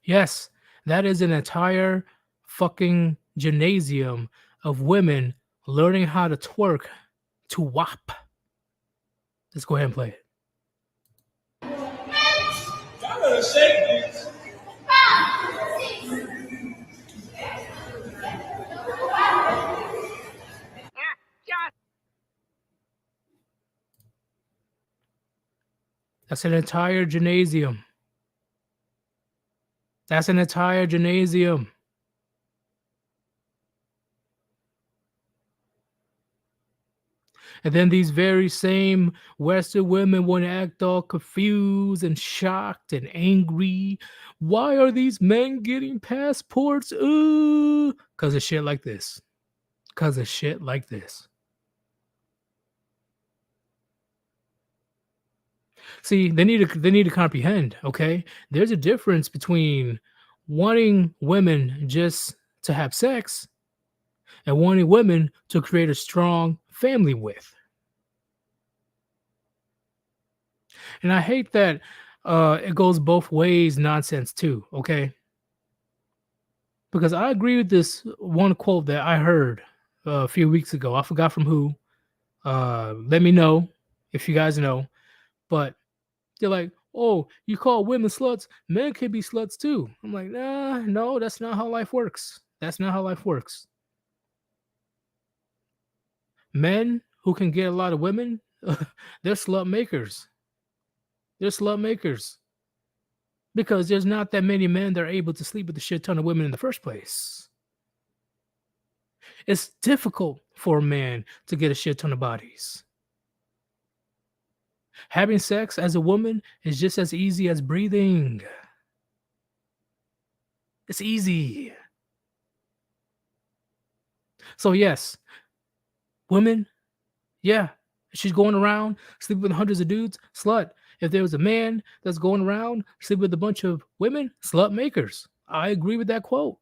Yes, that is an entire fucking gymnasium of women learning how to twerk to WAP. Let's go ahead and play it. I'm gonna shake this. That's an entire gymnasium. That's an entire gymnasium. And then these very same Western women want to act all confused and shocked and angry. Why are these men getting passports? Because of shit like this. Because of shit like this. See, they need to comprehend, okay? There's a difference between wanting women just to have sex and wanting women to create a strong family with. And I hate that it goes both ways nonsense too, okay? Because I agree with this one quote that I heard a few weeks ago. I forgot from who. Let me know if you guys know. But they're like, oh, you call women sluts, men can be sluts too. I'm like, nah, no, that's not how life works. That's not how life works. Men who can get a lot of women, they're slut makers. They're slut makers. Because there's not that many men that are able to sleep with a shit ton of women in the first place. It's difficult for a man to get a shit ton of bodies. Having sex as a woman is just as easy as breathing. It's easy. So yes, women, yeah, she's going around sleeping with hundreds of dudes, slut. If there was a man that's going around sleeping with a bunch of women, slut makers. I agree with that quote.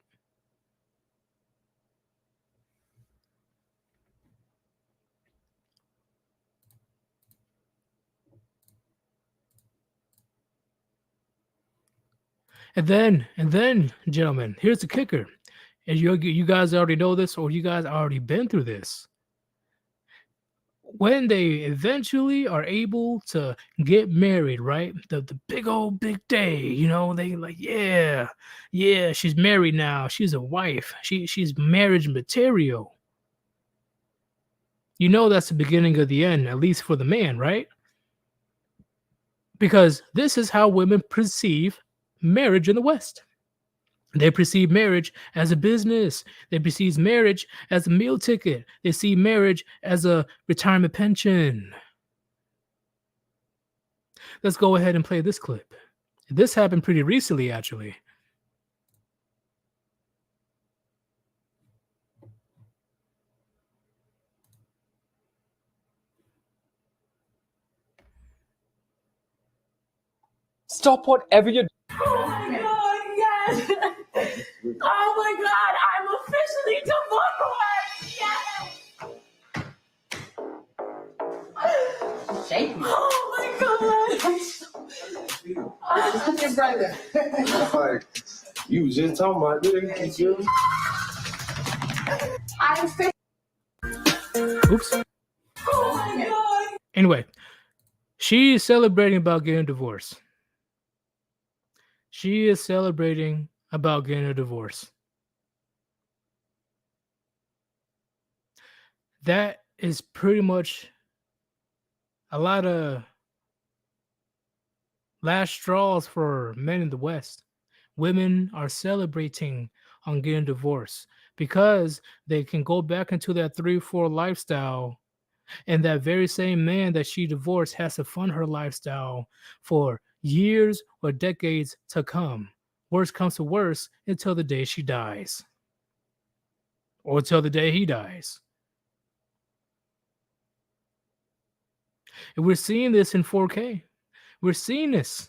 And then, gentlemen, here's the kicker. and you guys already know this, or you guys already been through this. When they eventually are able to get married, right? The big old big day, they like, yeah, she's married now. She's a wife. She's marriage material. That's the beginning of the end, at least for the man, right? Because this is how women perceive marriage in the West. They perceive marriage as a business. They perceive marriage as a meal ticket. They see marriage as a retirement pension. Let's go ahead and play this clip. This happened pretty recently, actually. Stop whatever you're Oh my God, yes. Oh my God, I'm officially divorced. Yes. Shake me. Oh my God. Who's your brother? Like, you was just talking about this. I'm officially. Oops. Oh my God. Anyway, she's celebrating about getting a divorce. She is celebrating about getting a divorce. That is pretty much a lot of last straws for men in the West. Women are celebrating on getting divorced because they can go back into that 3-4 lifestyle, and that very same man that she divorced has to fund her lifestyle for years or decades to come. Worst comes to worst, until the day she dies, or until the day he dies. And we're seeing this in 4K. We're seeing this.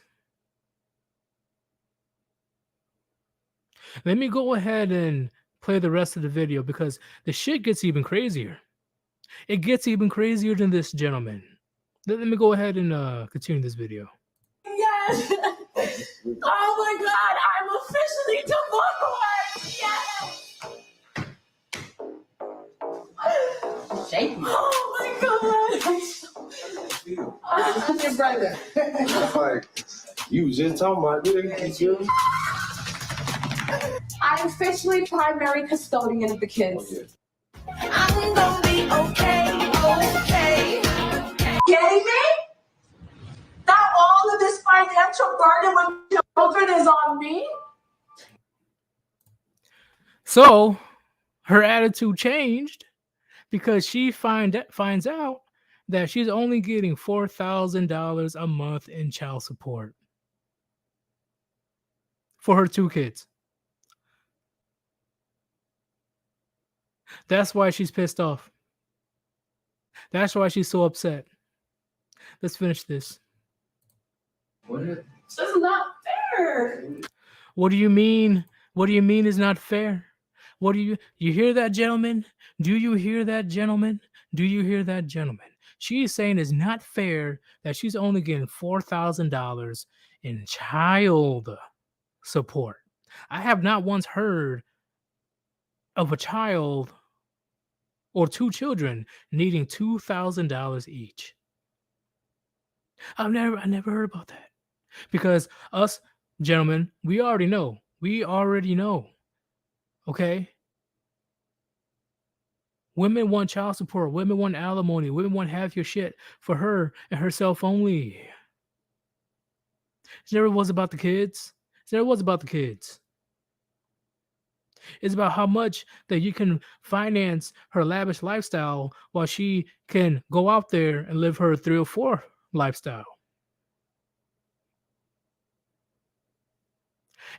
Let me go ahead and play the rest of the video, because the shit gets even crazier. It gets even crazier than this, gentleman. Let me go ahead and continue this video. Yes. Oh my God, I'm officially divorced. Yes. Shake me. Oh my God. Who's your brother? Like, you was just talking about this. I'm officially primary custodian of the kids. I'm gonna be okay. Getting me? That all of this financial burden with children is on me? So her attitude changed because she finds out that she's only getting $4,000 a month in child support for her 2 kids. That's why she's pissed off. That's why she's so upset. Let's finish this. This is not fair. What do you mean? What do you mean is not fair? What do you hear that, gentlemen? Do you hear that, gentlemen? Do you hear that, gentlemen? She is saying it's not fair that she's only getting $4,000 in child support. I have not once heard of a child or 2 children needing $2,000 each. I never heard about that. Because us gentlemen, we already know. Okay? Women want child support. Women want alimony. Women want half your shit for her and herself only. It never was about the kids. It's about how much that you can finance her lavish lifestyle while she can go out there and live her 3 or 4 lifestyle.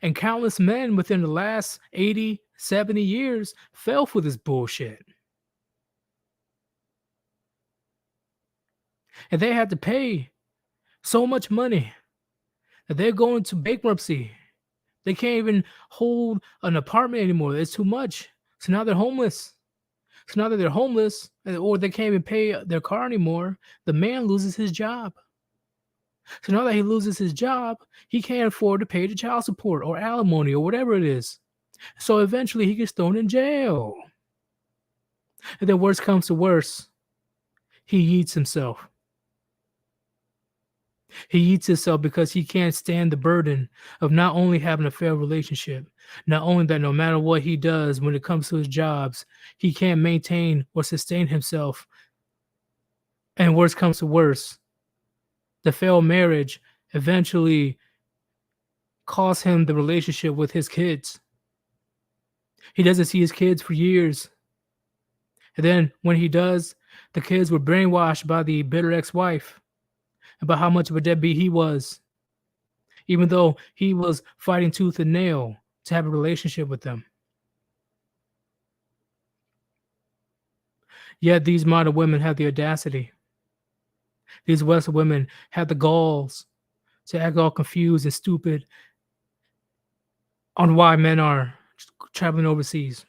And countless men within the last 80, 70 years fell for this bullshit. And they had to pay so much money that they're going to bankruptcy. They can't even hold an apartment anymore. It's too much. So now they're homeless. So now that they're homeless, or they can't even pay their car anymore, the man loses his job. So now that he loses his job, he can't afford to pay the child support or alimony or whatever it is. So eventually he gets thrown in jail. And then worst comes to worst, he eats himself. He eats himself because he can't stand the burden of not only having a failed relationship, not only that no matter what he does when it comes to his jobs, he can't maintain or sustain himself. And worst comes to worst, the failed marriage eventually costs him the relationship with his kids. He doesn't see his kids for years. And then when he does, the kids were brainwashed by the bitter ex-wife about how much of a deadbeat he was, even though he was fighting tooth and nail to have a relationship with them. Yet these modern women have the audacity. These Western women have the galls to act all confused and stupid on why men are traveling overseas.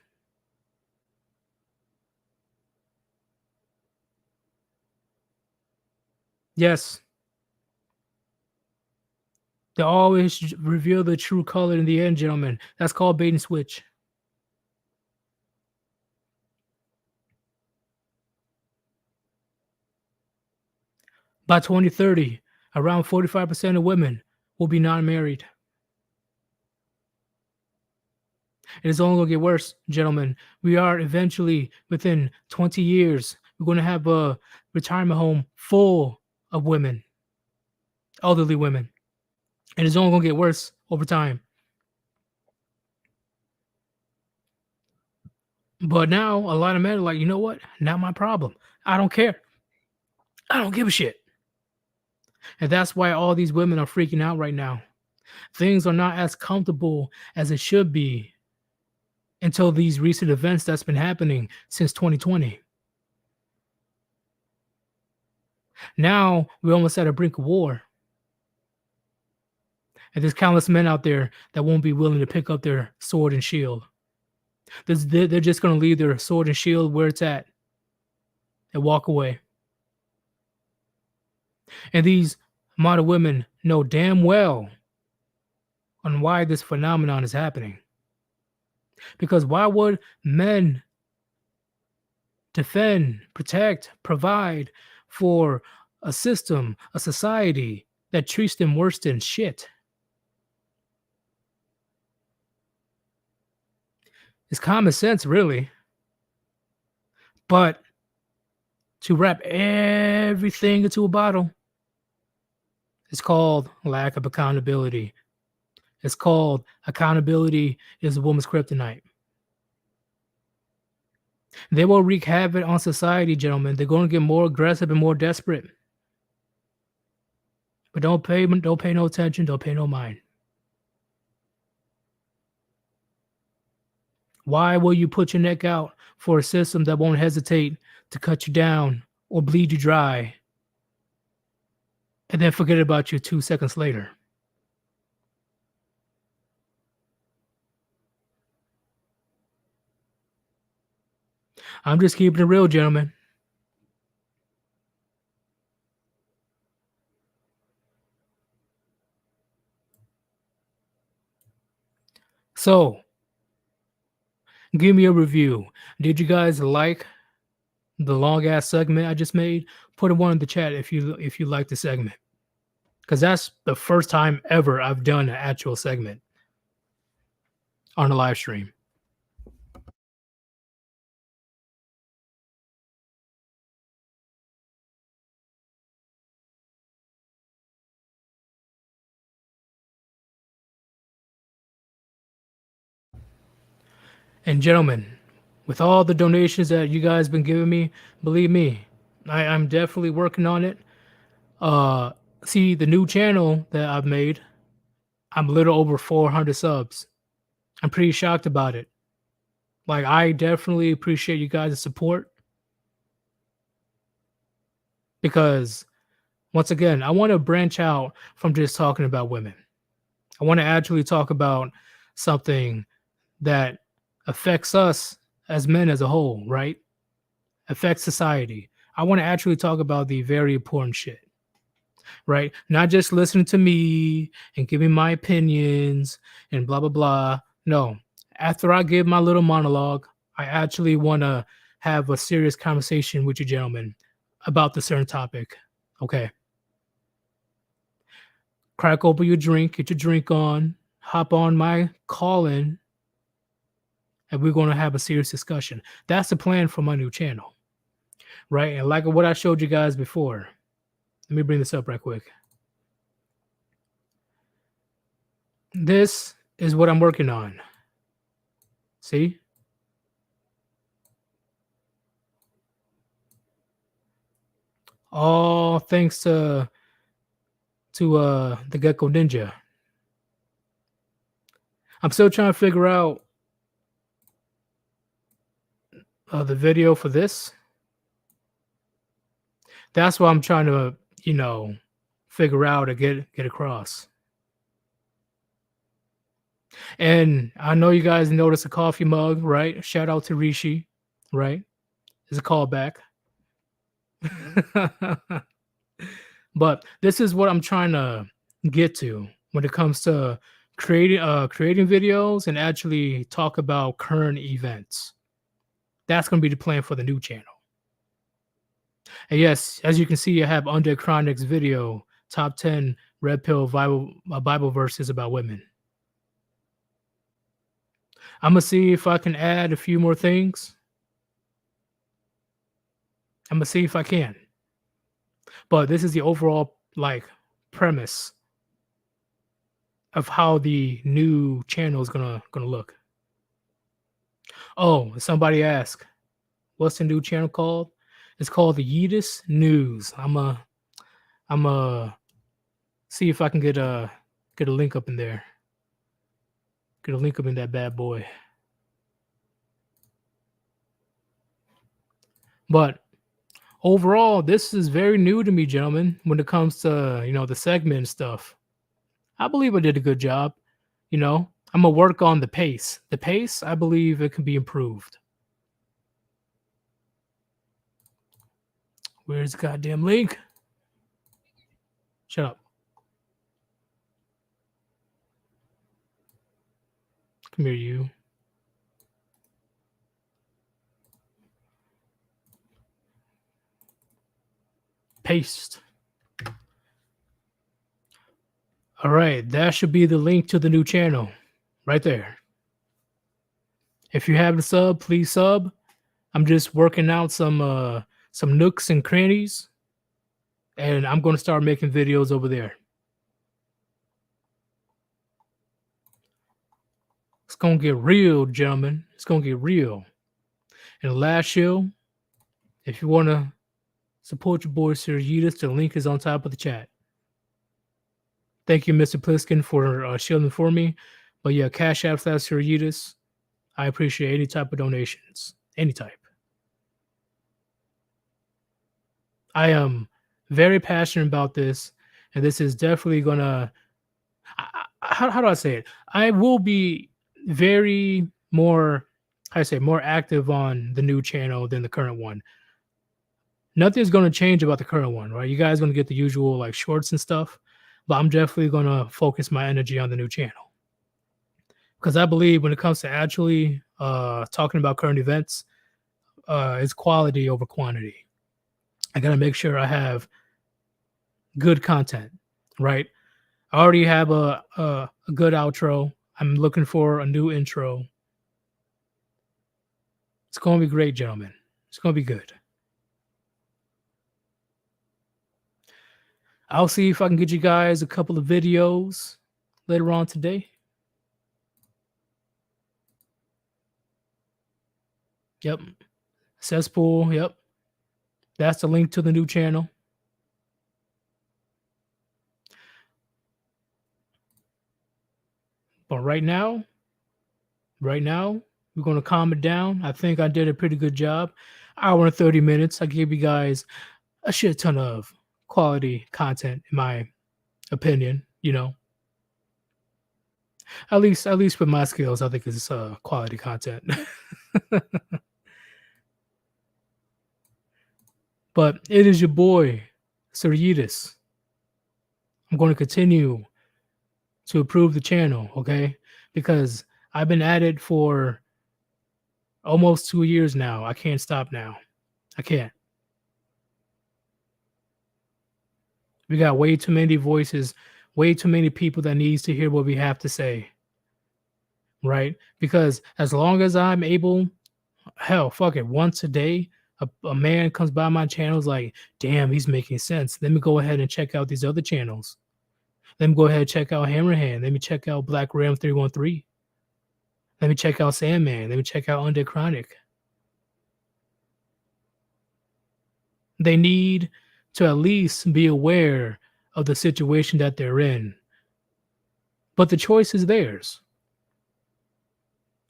Yes, they always reveal the true color in the end, gentlemen. That's called bait and switch. By 2030, around 45% of women will be non-married. It is only going to get worse, gentlemen. We are eventually, within 20 years, we're going to have a retirement home full of women, elderly women. And it's only going to get worse over time. But now, a lot of men are like, you know what? Not my problem. I don't care. I don't give a shit. And that's why all these women are freaking out right now. Things are not as comfortable as it should be until these recent events that's been happening since 2020. Now we're almost at a brink of war. And there's countless men out there that won't be willing to pick up their sword and shield. They're just going to leave their sword and shield where it's at and walk away. And these modern women know damn well on why this phenomenon is happening. Because why would men defend, protect, provide for a system, a society that treats them worse than shit? It's common sense, really. But to wrap everything into a bottle, it's called lack of accountability. It's called accountability is a woman's kryptonite. They will wreak havoc on society, gentlemen. They're going to get more aggressive and more desperate. But don't pay no attention, don't pay no mind. Why will you put your neck out for a system that won't hesitate to cut you down or bleed you dry and then forget about you 2 seconds later? I'm just keeping it real, gentlemen. So, give me a review. Did you guys like the long ass segment I just made? Put a one in the chat if you like the segment, because that's the first time ever I've done an actual segment on a live stream. And gentlemen, with all the donations that you guys been giving me, believe me, I'm definitely working on it. See the new channel that I've made, I'm a little over 400 subs. I'm pretty shocked about it. Like, I definitely appreciate you guys' support, because once again, I want to branch out from just talking about women. I want to actually talk about something that affects us as men as a whole, right? Affects society. I want to actually talk about the very important shit, right? Not just listening to me and giving my opinions and blah, blah, blah. No, after I give my little monologue, I actually want to have a serious conversation with you gentlemen about the certain topic. Okay. Crack open your drink, get your drink on, hop on my call in, and we're going to have a serious discussion. That's the plan for my new channel. Right? And like what I showed you guys before, let me bring this up right quick. This is what I'm working on. See? All thanks to the Gecko Ninja. I'm still trying to figure out the video for this. That's what I'm trying to, figure out or get across. And I know you guys noticed a coffee mug, right? Shout out to Rishi, right? It's a callback. But this is what I'm trying to get to when it comes to creating videos and actually talk about current events. That's going to be the plan for the new channel. And yes, as you can see, I have Under Chronic's video, top 10 red pill Bible verses about women. I'm going to see if I can add a few more things. I'm going to see if I can. But this is the overall premise of how the new channel is gonna look. Oh, somebody asked, what's the new channel called? It's called the Yeetus News. I'm a see if I can get a link up in there. Get a link up in that bad boy. But overall, this is very new to me, gentlemen, when it comes to, the segment stuff. I believe I did a good job. I'm going to work on the pace. The pace, I believe it can be improved. Where's the goddamn link? Shut up. Come here, you. Paste. All right, that should be the link to the new channel right there. If you haven't subbed, please sub. I'm just working out some nooks and crannies, and I'm going to start making videos over there. It's going to get real, gentlemen. It's going to get real. And last show, if you want to support your boy, Sir Yeetus, the link is on top of the chat. Thank you, Mr. Pliskin, for shielding for me. But yeah, Cash App / Sir Yeetus. I appreciate any type of donations. Any type. I am very passionate about this, and this is definitely going to... How do I say it? I will be very more active on the new channel than the current one. Nothing's going to change about the current one, right? You guys are going to get the usual shorts and stuff, but I'm definitely going to focus my energy on the new channel. Because I believe when it comes to actually talking about current events, it's quality over quantity. I got to make sure I have good content, right? I already have a good outro. I'm looking for a new intro. It's going to be great, gentlemen. It's going to be good. I'll see if I can get you guys a couple of videos later on today. Yep. Cesspool. Yep. That's the link to the new channel. But right now, we're going to calm it down. I think I did a pretty good job. Hour and 30 minutes. I gave you guys a shit ton of quality content, in my opinion. At least with my skills, I think it's quality content. But it is your boy, Sir Yeetus. I'm going to continue to improve the channel, okay? Because I've been at it for almost 2 years now. I can't stop now. I can't. We got way too many voices, way too many people that needs to hear what we have to say. Right? Because as long as I'm able, hell, fuck it, once a day, a man comes by my channels like, damn, he's making sense. Let me go ahead and check out these other channels. Let me go ahead and check out Hammerhand. Let me check out Black Ram 313. Let me check out Sandman. Let me check out Undead Chronic. They need to at least be aware of the situation that they're in. But the choice is theirs.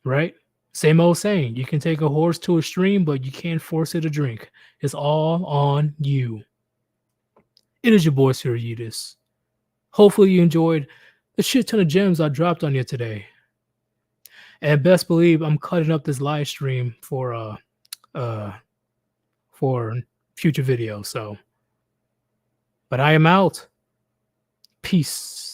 Right? Same old saying. You can take a horse to a stream, but you can't force it to drink. It's all on you. It is your boy, Sir Yeetus. Hopefully you enjoyed the shit ton of gems I dropped on you today. And best believe I'm cutting up this live stream for future videos. So, but I am out. Peace.